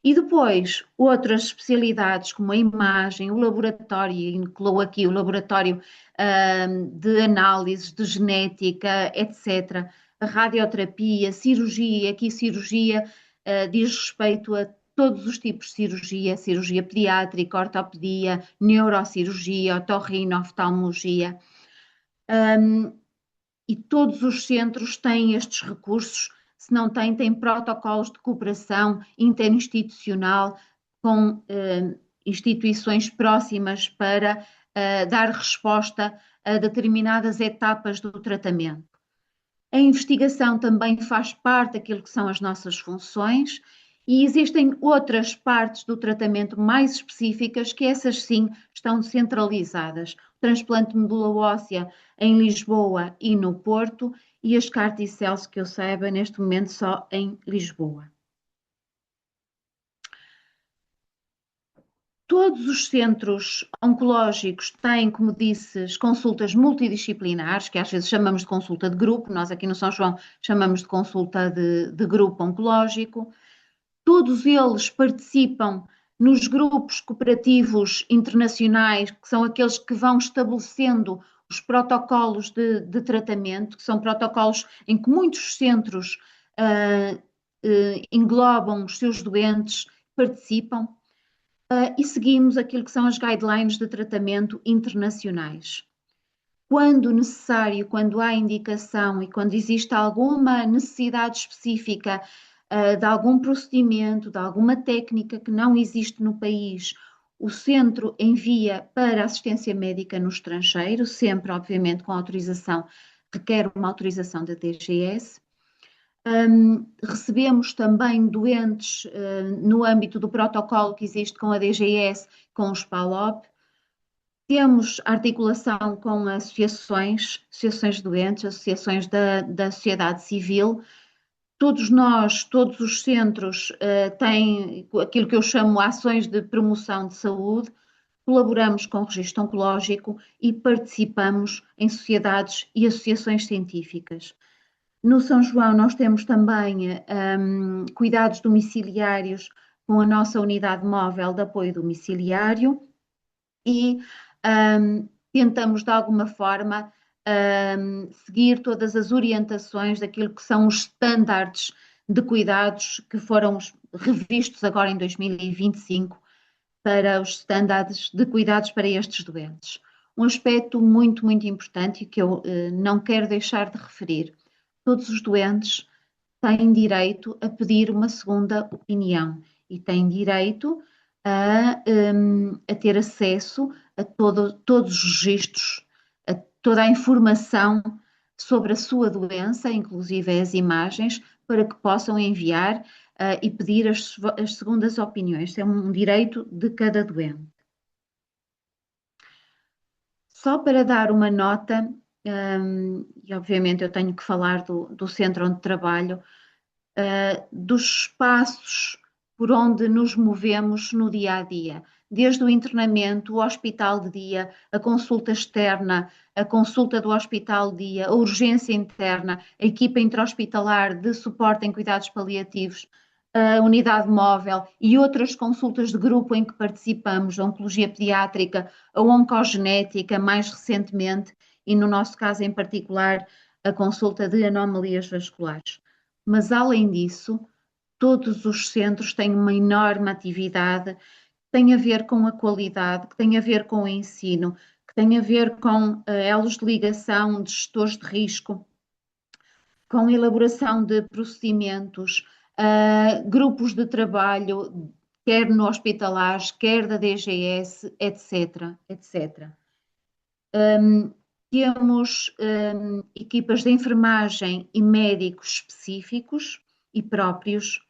E depois, outras especialidades como a imagem, o laboratório, incluo aqui o laboratório de análises, de genética, etc. A radioterapia, cirurgia, aqui cirurgia diz respeito a todos os tipos de cirurgia, cirurgia pediátrica, ortopedia, neurocirurgia, otorrino, oftalmologia. E todos os centros têm estes recursos, se não têm, têm protocolos de cooperação interinstitucional com instituições próximas para dar resposta a determinadas etapas do tratamento. A investigação também faz parte daquilo que são as nossas funções e existem outras partes do tratamento mais específicas que essas sim estão centralizadas. O transplante de medula óssea em Lisboa e no Porto e as CAR-T-cells, que eu saiba, neste momento só em Lisboa. Todos os centros oncológicos têm, como disse, consultas multidisciplinares, que às vezes chamamos de consulta de grupo, nós aqui no São João chamamos de consulta de grupo oncológico. Todos eles participam nos grupos cooperativos internacionais, que são aqueles que vão estabelecendo os protocolos de tratamento, que são protocolos em que muitos centros englobam os seus doentes, participam. E seguimos aquilo que são as guidelines de tratamento internacionais. Quando necessário, quando há indicação e quando existe alguma necessidade específica de algum procedimento, de alguma técnica que não existe no país, o centro envia para assistência médica no estrangeiro, sempre, obviamente, com autorização, requer uma autorização da DGS. Recebemos também doentes no âmbito do protocolo que existe com a DGS, com os PALOP. Temos articulação com associações de doentes, associações da sociedade civil. Todos nós, todos os centros têm aquilo que eu chamo ações de promoção de saúde, colaboramos com o registro oncológico e participamos em sociedades e associações científicas. No São João nós temos também cuidados domiciliários com a nossa unidade móvel de apoio domiciliário e tentamos de alguma forma seguir todas as orientações daquilo que são os estándares de cuidados que foram revistos agora em 2025 para os estándares de cuidados para estes doentes. Um aspecto muito, muito importante e que eu não quero deixar de referir. Todos os doentes têm direito a pedir uma segunda opinião e têm direito a ter acesso a todos os registros, a toda a informação sobre a sua doença, inclusive as imagens, para que possam enviar e pedir as segundas opiniões. É um direito de cada doente. Só para dar uma nota, e obviamente eu tenho que falar do centro onde trabalho, dos espaços por onde nos movemos no dia a dia, desde o internamento, o hospital de dia, a consulta externa, a consulta do hospital de dia, a urgência interna, a equipa intra-hospitalar de suporte em cuidados paliativos, a unidade móvel e outras consultas de grupo em que participamos, a oncologia pediátrica, a oncogenética, mais recentemente, e no nosso caso em particular, a consulta de anomalias vasculares. Mas além disso, todos os centros têm uma enorme atividade que tem a ver com a qualidade, que tem a ver com o ensino, que tem a ver com elos de ligação de gestores de risco, com elaboração de procedimentos, grupos de trabalho, quer no hospitalares, quer da DGS, etc. Temos equipas de enfermagem e médicos específicos e próprios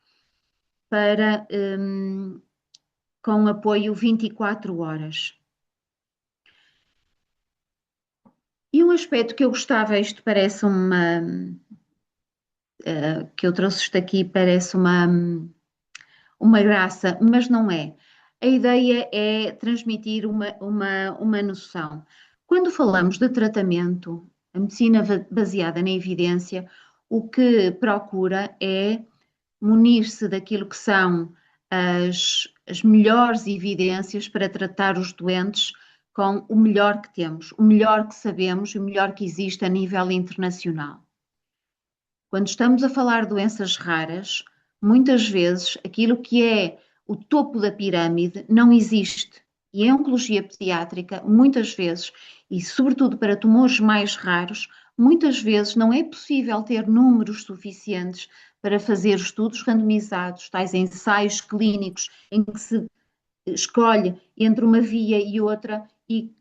para, com apoio 24 horas. E um aspecto que eu gostava, isto parece que eu trouxe isto aqui, parece uma graça, mas não é. a ideia é transmitir uma noção. Quando falamos de tratamento, a medicina baseada na evidência, o que procura é munir-se daquilo que são as melhores evidências para tratar os doentes com o melhor que temos, o melhor que sabemos e o melhor que existe a nível internacional. Quando estamos a falar de doenças raras, muitas vezes aquilo que é o topo da pirâmide não existe. E em oncologia pediátrica, muitas vezes, e sobretudo para tumores mais raros, muitas vezes não é possível ter números suficientes para fazer estudos randomizados, tais ensaios clínicos em que se escolhe entre uma via e outra e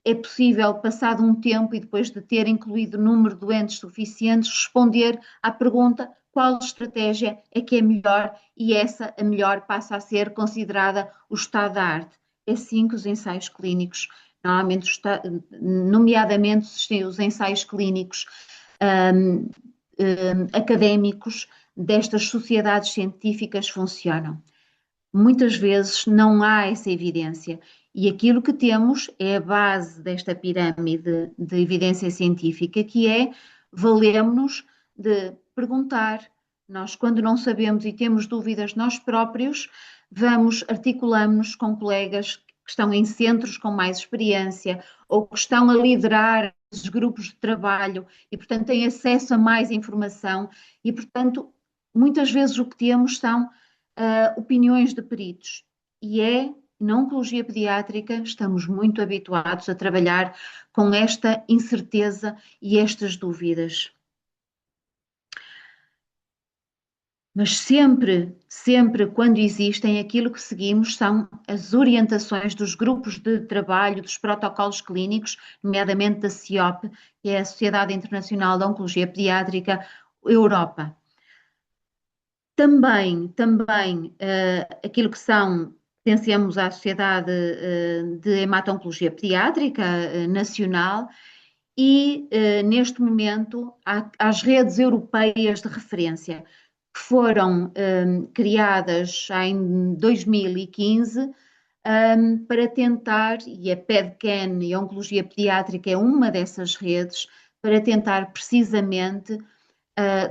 é possível, passado um tempo e depois de ter incluído o número de doentes suficientes, responder à pergunta qual estratégia é que é melhor e essa, a melhor, passa a ser considerada o estado da arte. É assim que os ensaios clínicos, normalmente, nomeadamente os ensaios clínicos académicos destas sociedades científicas funcionam. Muitas vezes não há essa evidência e aquilo que temos é a base desta pirâmide de evidência científica, que é valemos-nos de perguntar. Nós, quando não sabemos e temos dúvidas nós próprios, articulamos-nos com colegas que estão em centros com mais experiência ou que estão a liderar os grupos de trabalho e, portanto, têm acesso a mais informação e, portanto, muitas vezes o que temos são opiniões de peritos. E na oncologia pediátrica, estamos muito habituados a trabalhar com esta incerteza e estas dúvidas. Mas sempre quando existem, aquilo que seguimos são as orientações dos grupos de trabalho, dos protocolos clínicos, nomeadamente da CIOP, que é a Sociedade Internacional de Oncologia Pediátrica Europa. Também aquilo que pertencemos à Sociedade de Hemato-Oncologia Pediátrica Nacional e, neste momento, às redes europeias de referência, que foram criadas em 2015 para tentar, e a PEDCAN e a Oncologia Pediátrica é uma dessas redes, para tentar precisamente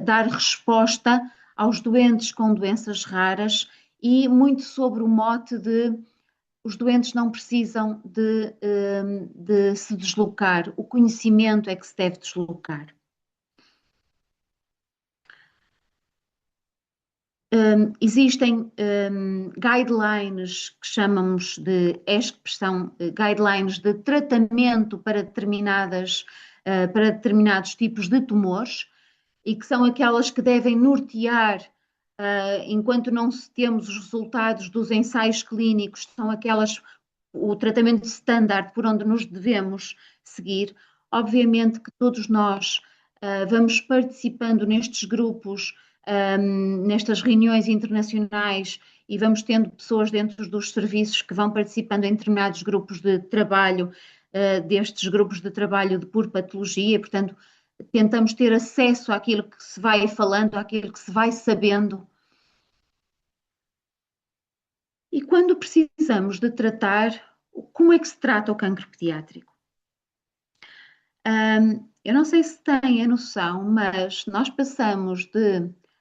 dar resposta aos doentes com doenças raras e muito sobre o mote de os doentes não precisam de se deslocar, o conhecimento é que se deve deslocar. Existem guidelines que chamamos de ESC, que são guidelines de tratamento para determinados tipos de tumores e que são aquelas que devem nortear, enquanto não temos os resultados dos ensaios clínicos, são aquelas, o tratamento standard por onde nos devemos seguir. Obviamente que todos nós vamos participando nestes grupos, nestas reuniões internacionais e vamos tendo pessoas dentro dos serviços que vão participando em determinados grupos de trabalho, destes grupos de trabalho por patologia, portanto, tentamos ter acesso àquilo que se vai falando, àquilo que se vai sabendo. E quando precisamos de tratar, como é que se trata o cancro pediátrico? Eu não sei se têm a noção, mas nós passamos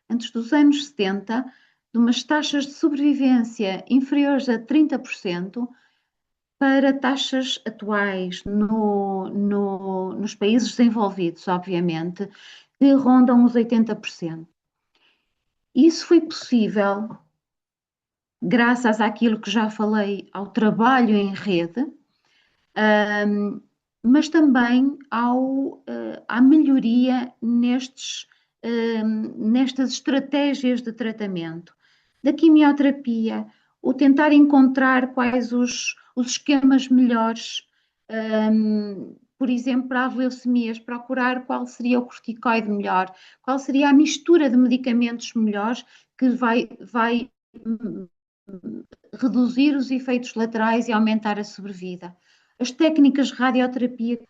antes dos anos 70, de umas taxas de sobrevivência inferiores a 30%, para taxas atuais nos países desenvolvidos, obviamente, que rondam os 80%. Isso foi possível graças àquilo que já falei, ao trabalho em rede, mas também à melhoria nestas estratégias de tratamento, da quimioterapia, o tentar encontrar quais os esquemas melhores, por exemplo, para as leucemias, procurar qual seria o corticoide melhor, qual seria a mistura de medicamentos melhores que vai reduzir os efeitos laterais e aumentar a sobrevida. As técnicas de radioterapia que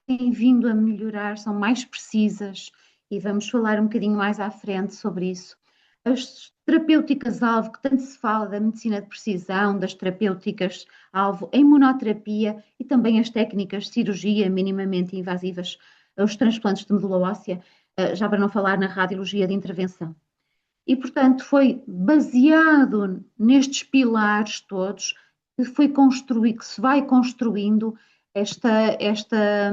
têm vindo a melhorar são mais precisas e vamos falar um bocadinho mais à frente sobre isso. as terapêuticas-alvo, que tanto se fala da medicina de precisão, das terapêuticas-alvo, a imunoterapia e também as técnicas de cirurgia minimamente invasivas, os transplantes de medula óssea, já para não falar na radiologia de intervenção. E, portanto, foi baseado nestes pilares todos que foi construído, que se vai construindo esta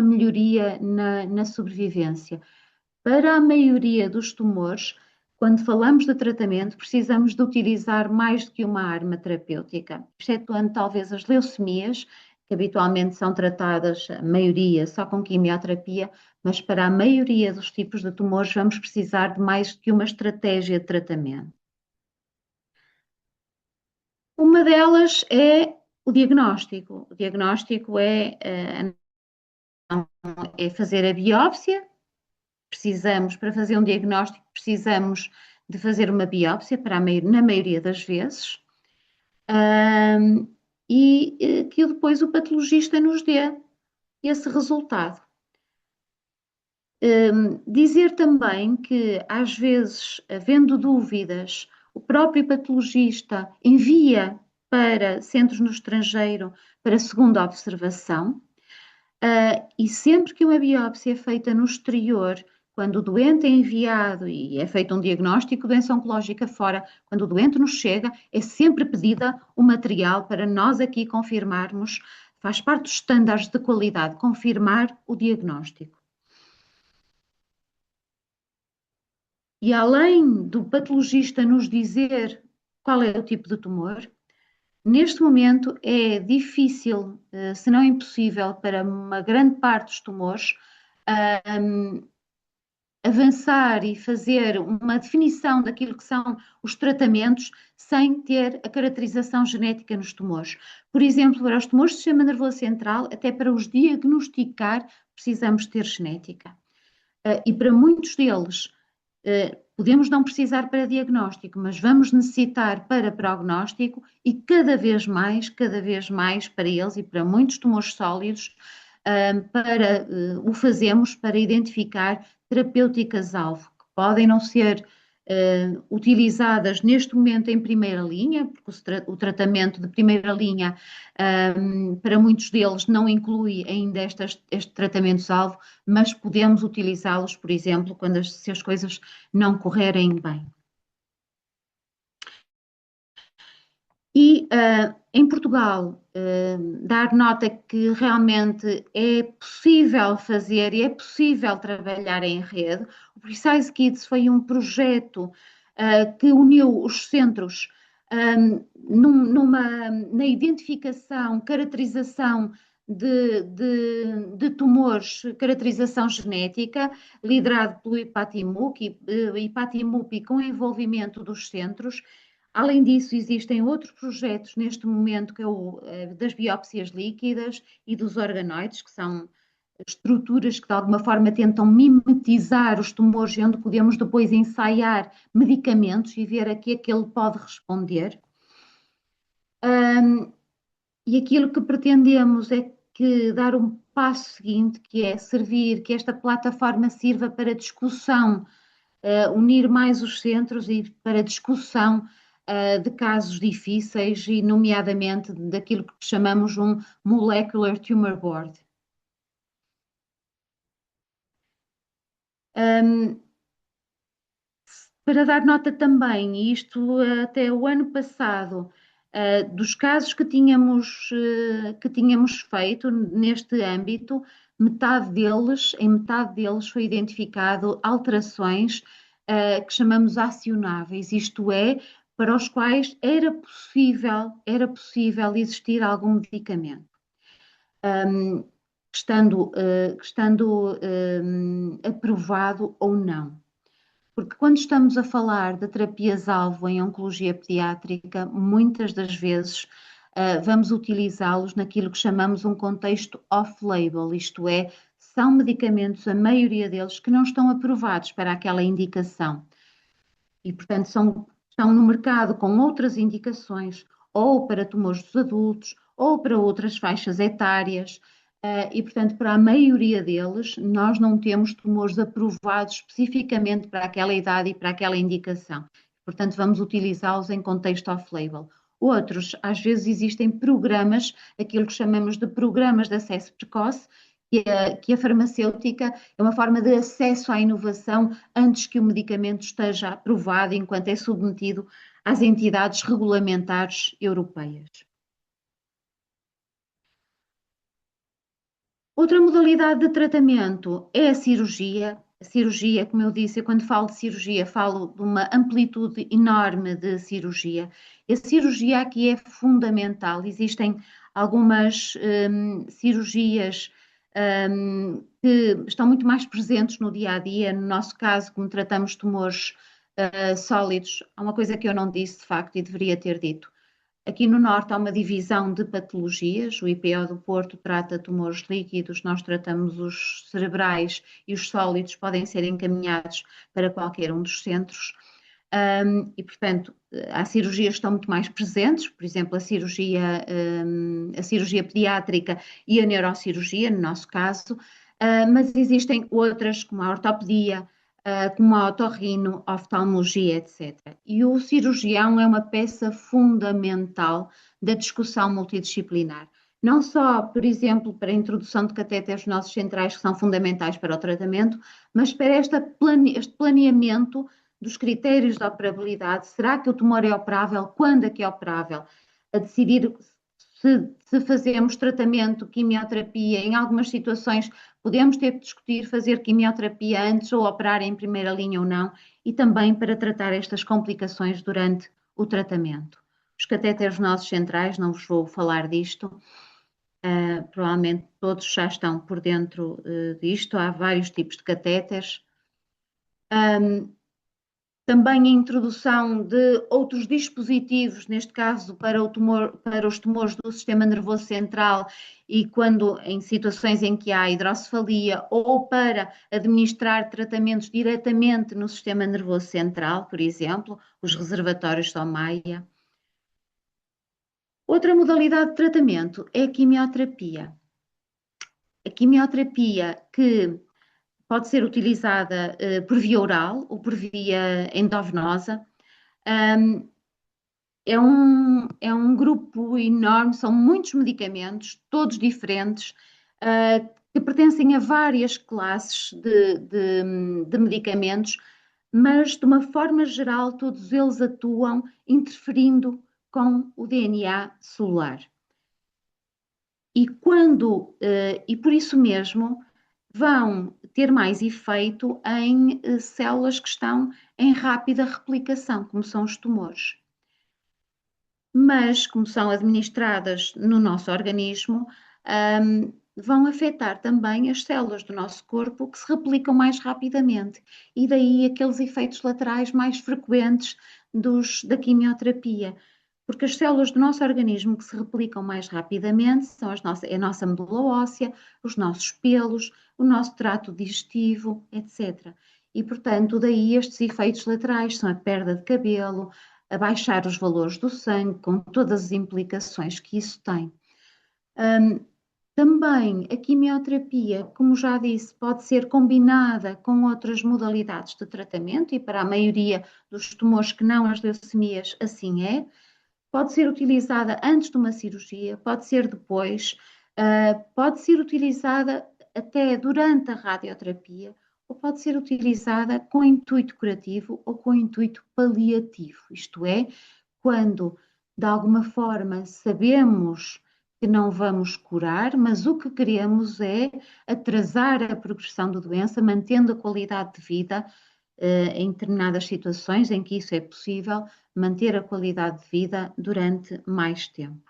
melhoria na sobrevivência. Para a maioria dos tumores, quando falamos de tratamento, precisamos de utilizar mais do que uma arma terapêutica, excetuando talvez as leucemias, que habitualmente são tratadas, a maioria, só com quimioterapia, mas para a maioria dos tipos de tumores vamos precisar de mais do que uma estratégia de tratamento. Uma delas é o diagnóstico. O diagnóstico é fazer a biópsia. Precisamos, para fazer um diagnóstico, precisamos de fazer uma biópsia na maioria das vezes, e que depois o patologista nos dê esse resultado. Dizer também que, às vezes, havendo dúvidas, o próprio patologista envia para centros no estrangeiro para segunda observação, e sempre que uma biópsia é feita no exterior, quando o doente é enviado e é feito um diagnóstico de doença oncológica fora, quando o doente nos chega, é sempre pedida o material para nós aqui confirmarmos, faz parte dos estándares de qualidade, confirmar o diagnóstico. E além do patologista nos dizer qual é o tipo de tumor, neste momento é difícil, se não impossível, para uma grande parte dos tumores, avançar e fazer uma definição daquilo que são os tratamentos sem ter a caracterização genética nos tumores. Por exemplo, para os tumores do sistema nervoso central, até para os diagnosticar, precisamos ter genética. E para muitos deles, podemos não precisar para diagnóstico, mas vamos necessitar para prognóstico e cada vez mais para eles e para muitos tumores sólidos, o fazemos para identificar terapêuticas-alvo, que podem não ser utilizadas neste momento em primeira linha, porque o tratamento de primeira linha para muitos deles não inclui ainda estes tratamentos-alvo, mas podemos utilizá-los, por exemplo, se as coisas não correrem bem. E em Portugal, dar nota que realmente é possível fazer e é possível trabalhar em rede. O Precise Kids foi um projeto que uniu os centros na identificação, caracterização de tumores, caracterização genética, liderado pelo IPATIMUP com envolvimento dos centros. Além disso, existem outros projetos neste momento, que é o das biópsias líquidas e dos organoides, que são estruturas que de alguma forma tentam mimetizar os tumores, onde podemos depois ensaiar medicamentos e ver a que é que ele pode responder. E aquilo que pretendemos é que dar um passo seguinte, que é que esta plataforma sirva para discussão, unir mais os centros e para discussão de casos difíceis e, nomeadamente, daquilo que chamamos um Molecular Tumor Board. Para dar nota também, e isto até o ano passado, dos casos que tínhamos feito neste âmbito, em metade deles foi identificado alterações que chamamos acionáveis, isto é, para os quais era possível existir algum medicamento, estando aprovado ou não. Porque quando estamos a falar de terapias-alvo em oncologia pediátrica, muitas das vezes vamos utilizá-los naquilo que chamamos um contexto off-label, isto é, são medicamentos, a maioria deles, que não estão aprovados para aquela indicação. E, portanto, estão no mercado com outras indicações, ou para tumores dos adultos, ou para outras faixas etárias, E, portanto, para a maioria deles, nós não temos tumores aprovados especificamente para aquela idade e para aquela indicação. Portanto, vamos utilizá-los em contexto off-label. Outros, às vezes, existem programas, aquilo que chamamos de programas de acesso precoce, que a farmacêutica é uma forma de acesso à inovação antes que o medicamento esteja aprovado, enquanto é submetido às entidades regulamentares europeias. Outra modalidade de tratamento é a cirurgia. A cirurgia, como eu disse, quando falo de cirurgia, falo de uma amplitude enorme de cirurgia. A cirurgia aqui é fundamental. Existem algumas cirurgias que estão muito mais presentes no dia a dia. No nosso caso, como tratamos tumores sólidos, há uma coisa que eu não disse de facto e deveria ter dito. Aqui no Norte há uma divisão de patologias, o IPO do Porto trata tumores líquidos, nós tratamos os cerebrais e os sólidos podem ser encaminhados para qualquer um dos centros. E, portanto, há cirurgias que estão muito mais presentes, por exemplo, a cirurgia pediátrica e a neurocirurgia, no nosso caso, mas existem outras, como a ortopedia, como a otorrino, oftalmologia, etc. E o cirurgião é uma peça fundamental da discussão multidisciplinar. Não só, por exemplo, para a introdução de catéteres nossos centrais, que são fundamentais para o tratamento, mas para este planeamento dos critérios de operabilidade. Será que o tumor é operável? Quando é que é operável? A decidir se fazemos tratamento, quimioterapia, em algumas situações podemos ter que discutir fazer quimioterapia antes ou operar em primeira linha ou não, e também para tratar estas complicações durante o tratamento. Os catéteres nossos centrais, não vos vou falar disto, provavelmente todos já estão por dentro disto, há vários tipos de catéteres. Também a introdução de outros dispositivos, neste caso para os tumores do sistema nervoso central e quando em situações em que há hidrocefalia ou para administrar tratamentos diretamente no sistema nervoso central, por exemplo, os reservatórios de Ommaya. Outra modalidade de tratamento é a quimioterapia. A quimioterapia que pode ser utilizada por via oral ou por via endovenosa. É um grupo enorme, são muitos medicamentos, todos diferentes, que pertencem a várias classes de medicamentos, mas de uma forma geral todos eles atuam interferindo com o DNA celular. E por isso mesmo vão ter mais efeito em células que estão em rápida replicação, como são os tumores. Mas, como são administradas no nosso organismo, vão afetar também as células do nosso corpo que se replicam mais rapidamente. E daí aqueles efeitos laterais mais frequentes da quimioterapia. Porque as células do nosso organismo que se replicam mais rapidamente são a nossa medula óssea, os nossos pelos, o nosso trato digestivo, etc. E, portanto, daí estes efeitos laterais são a perda de cabelo, a baixar os valores do sangue, com todas as implicações que isso tem. Também a quimioterapia, como já disse, pode ser combinada com outras modalidades de tratamento e para a maioria dos tumores que não as leucemias assim é. Pode ser utilizada antes de uma cirurgia, pode ser depois, pode ser utilizada até durante a radioterapia, ou pode ser utilizada com intuito curativo ou com intuito paliativo. Isto é, quando de alguma forma sabemos que não vamos curar, mas o que queremos é atrasar a progressão da doença, mantendo a qualidade de vida em determinadas situações em que isso é possível, manter a qualidade de vida durante mais tempo.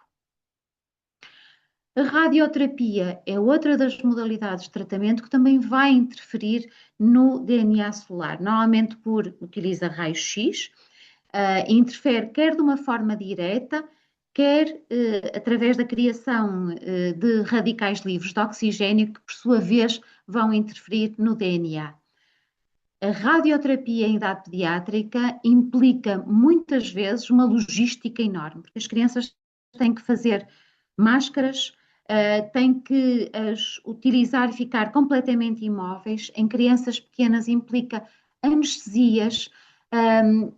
A radioterapia é outra das modalidades de tratamento que também vai interferir no DNA celular, normalmente utiliza raio-x, interfere quer de uma forma direta, quer através da criação de radicais livres de oxigênio que, por sua vez, vão interferir no DNA. A radioterapia em idade pediátrica implica muitas vezes uma logística enorme, porque as crianças têm que fazer máscaras, tem que as utilizar e ficar completamente imóveis. Em crianças pequenas implica anestesias,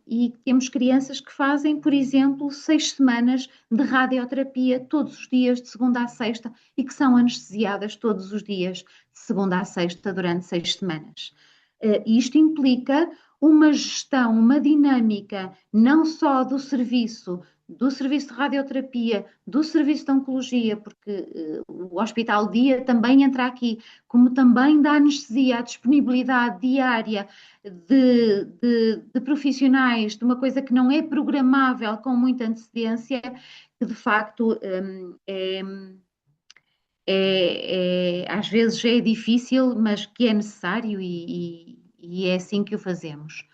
e temos crianças que fazem, por exemplo, 6 semanas de radioterapia todos os dias, de segunda a sexta, e que são anestesiadas todos os dias, de segunda a sexta, durante 6 semanas. Isto implica uma gestão, uma dinâmica, não só do serviço de radioterapia, do serviço de oncologia, porque o hospital dia também entra aqui, como também da anestesia, a disponibilidade diária de profissionais, de uma coisa que não é programável com muita antecedência, que de facto às vezes é difícil, mas que é necessário e é assim que o fazemos.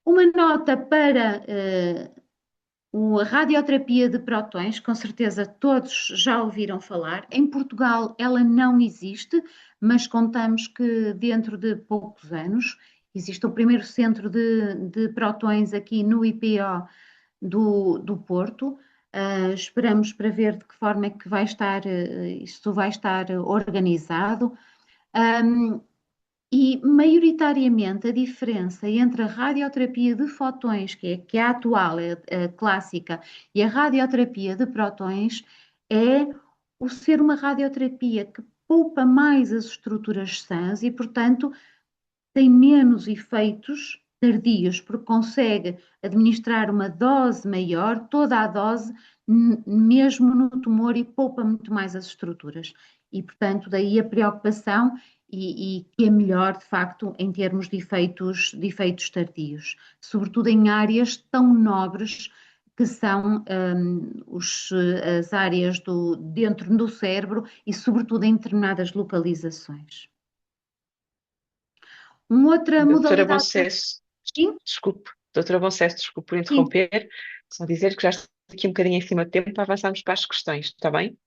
Uma nota para a radioterapia de prótons, com certeza todos já ouviram falar. Em Portugal ela não existe, mas contamos que dentro de poucos anos existe o primeiro centro de prótons aqui no IPO do Porto. Esperamos para ver de que forma é que vai estar, isto vai estar organizado. E, maioritariamente, a diferença entre a radioterapia de fotões, que é a atual, é a clássica, e a radioterapia de prótons, é o ser uma radioterapia que poupa mais as estruturas sãs e, portanto, tem menos efeitos tardios, porque consegue administrar uma dose maior, toda a dose, mesmo no tumor, e poupa muito mais as estruturas. E, portanto, daí a preocupação e que é melhor, de facto, em termos de efeitos tardios, sobretudo em áreas tão nobres que são as áreas dentro do cérebro e, sobretudo, em determinadas localizações. Uma outra Doutora modalidade. Boncesso, Sim? desculpe, doutora Boncesso, desculpe por interromper, só dizer que já estou aqui um bocadinho em cima do tempo para avançarmos para as questões, está bem?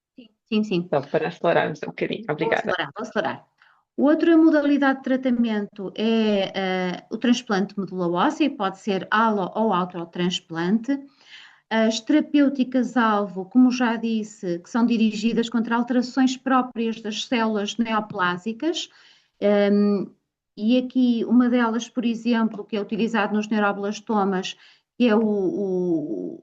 Sim. Só para acelerarmos um bocadinho, obrigada. Vou acelerar. Outra modalidade de tratamento é o transplante de medula óssea, pode ser alo ou autotransplante. As terapêuticas-alvo, como já disse, que são dirigidas contra alterações próprias das células neoplásicas, e aqui uma delas, por exemplo, que é utilizado nos neuroblastomas, que é o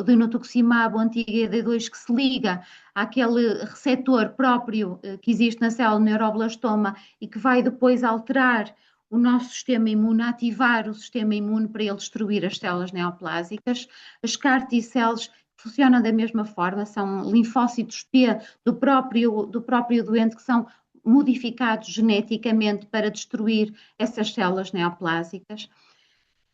dinutuximab, o antigo ED2, que se liga àquele receptor próprio que existe na célula neuroblastoma e que vai depois alterar o nosso sistema imune, ativar o sistema imune para ele destruir as células neoplásicas. As CAR T-cells funcionam da mesma forma, são linfócitos T do próprio doente que são modificados geneticamente para destruir essas células neoplásicas.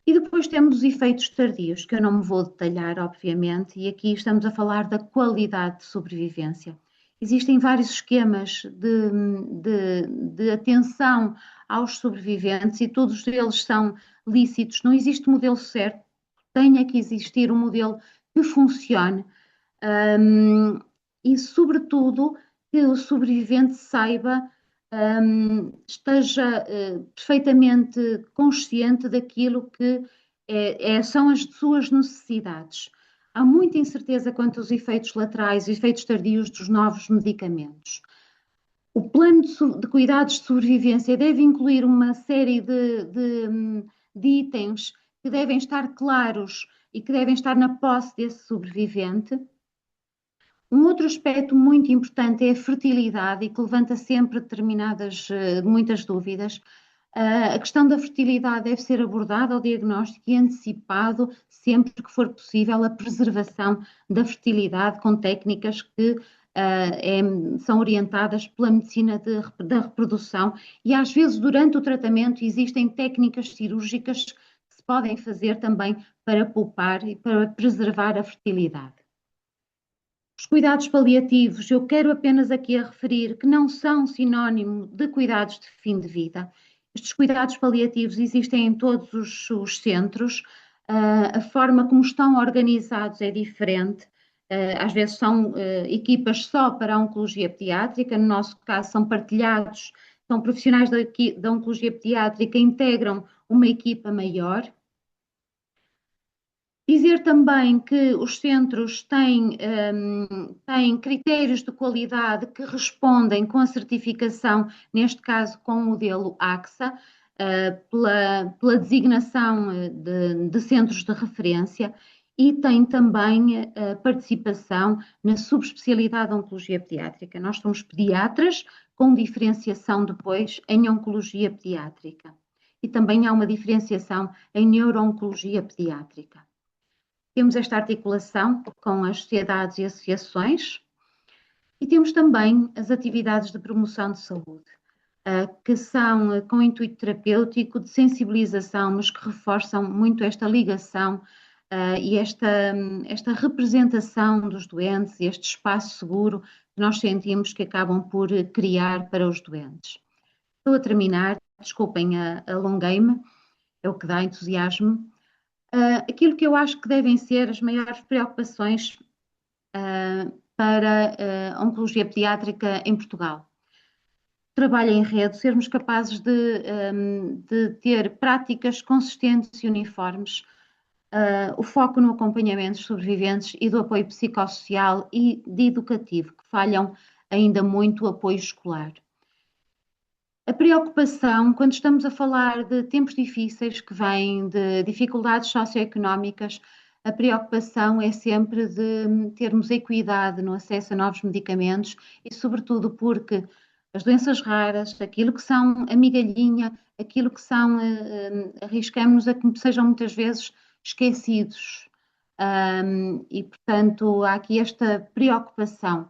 E depois temos os efeitos tardios, que eu não me vou detalhar, obviamente, e aqui estamos a falar da qualidade de sobrevivência. Existem vários esquemas de atenção aos sobreviventes e todos eles são lícitos. Não existe modelo certo, tem que existir um modelo que funcione e, sobretudo, que o sobrevivente saiba, esteja perfeitamente consciente daquilo que são as suas necessidades. Há muita incerteza quanto aos efeitos laterais e efeitos tardios dos novos medicamentos. O plano de cuidados de sobrevivência deve incluir uma série de itens que devem estar claros e que devem estar na posse desse sobrevivente. Um outro aspecto muito importante é a fertilidade e que levanta sempre muitas dúvidas. A questão da fertilidade deve ser abordada ao diagnóstico e antecipado sempre que for possível a preservação da fertilidade com técnicas que são orientadas pela medicina da reprodução e às vezes durante o tratamento existem técnicas cirúrgicas que se podem fazer também para poupar e para preservar a fertilidade. Os cuidados paliativos, eu quero apenas aqui a referir que não são sinónimo de cuidados de fim de vida. Estes cuidados paliativos existem em todos os centros, a forma como estão organizados é diferente, às vezes são equipas só para a oncologia pediátrica, no nosso caso são partilhados, são profissionais da oncologia pediátrica, integram uma equipa maior. Dizer Dizer também que os centros têm critérios de qualidade que respondem com a certificação, neste caso com o modelo AXA, pela designação de centros de referência, e tem também participação na subespecialidade de Oncologia Pediátrica. Nós somos pediatras com diferenciação depois em Oncologia Pediátrica. E também há uma diferenciação em Neuro-Oncologia Pediátrica. Temos esta articulação com as sociedades e associações e temos também as atividades de promoção de saúde, que são com intuito terapêutico, de sensibilização, mas que reforçam muito esta ligação e esta representação dos doentes e este espaço seguro que nós sentimos que acabam por criar para os doentes. Estou a terminar, desculpem, alonguei-me, é o que dá entusiasmo. Aquilo que eu acho que devem ser as maiores preocupações para a Oncologia Pediátrica em Portugal. Trabalho em rede, sermos capazes de ter práticas consistentes e uniformes, o foco no acompanhamento dos sobreviventes e do apoio psicossocial e de educativo, que falham ainda muito o apoio escolar. A preocupação, quando estamos a falar de tempos difíceis que vêm de dificuldades socioeconómicas, a preocupação é sempre de termos equidade no acesso a novos medicamentos e, sobretudo, porque as doenças raras, aquilo que são a migalhinha, aquilo que são, arriscamos a que sejam muitas vezes esquecidos. E, portanto, há aqui esta preocupação.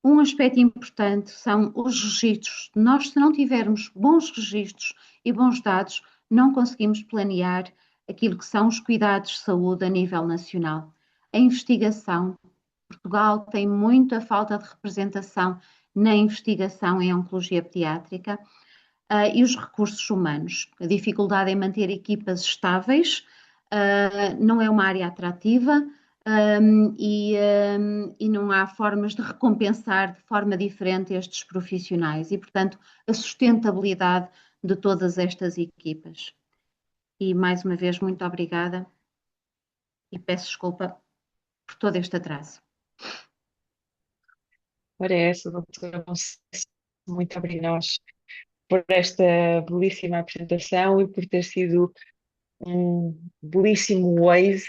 Um aspecto importante são os registros. Nós, se não tivermos bons registros e bons dados, não conseguimos planear aquilo que são os cuidados de saúde a nível nacional. A investigação. Portugal tem muita falta de representação na investigação em Oncologia Pediátrica e os recursos humanos. A dificuldade em manter equipas estáveis, não é uma área atrativa, e não há formas de recompensar de forma diferente estes profissionais e, portanto, a sustentabilidade de todas estas equipas. E, mais uma vez, muito obrigada e peço desculpa por todo este atraso. Ora, é essa, doutora Conceição, muito obrigada a nós por esta belíssima apresentação e por ter sido um belíssimo Waze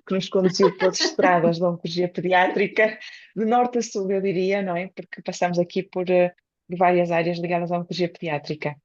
que nos conduziu pelas estradas da Oncologia Pediátrica, de norte a sul, eu diria, não é? Porque passamos aqui por várias áreas ligadas à Oncologia Pediátrica.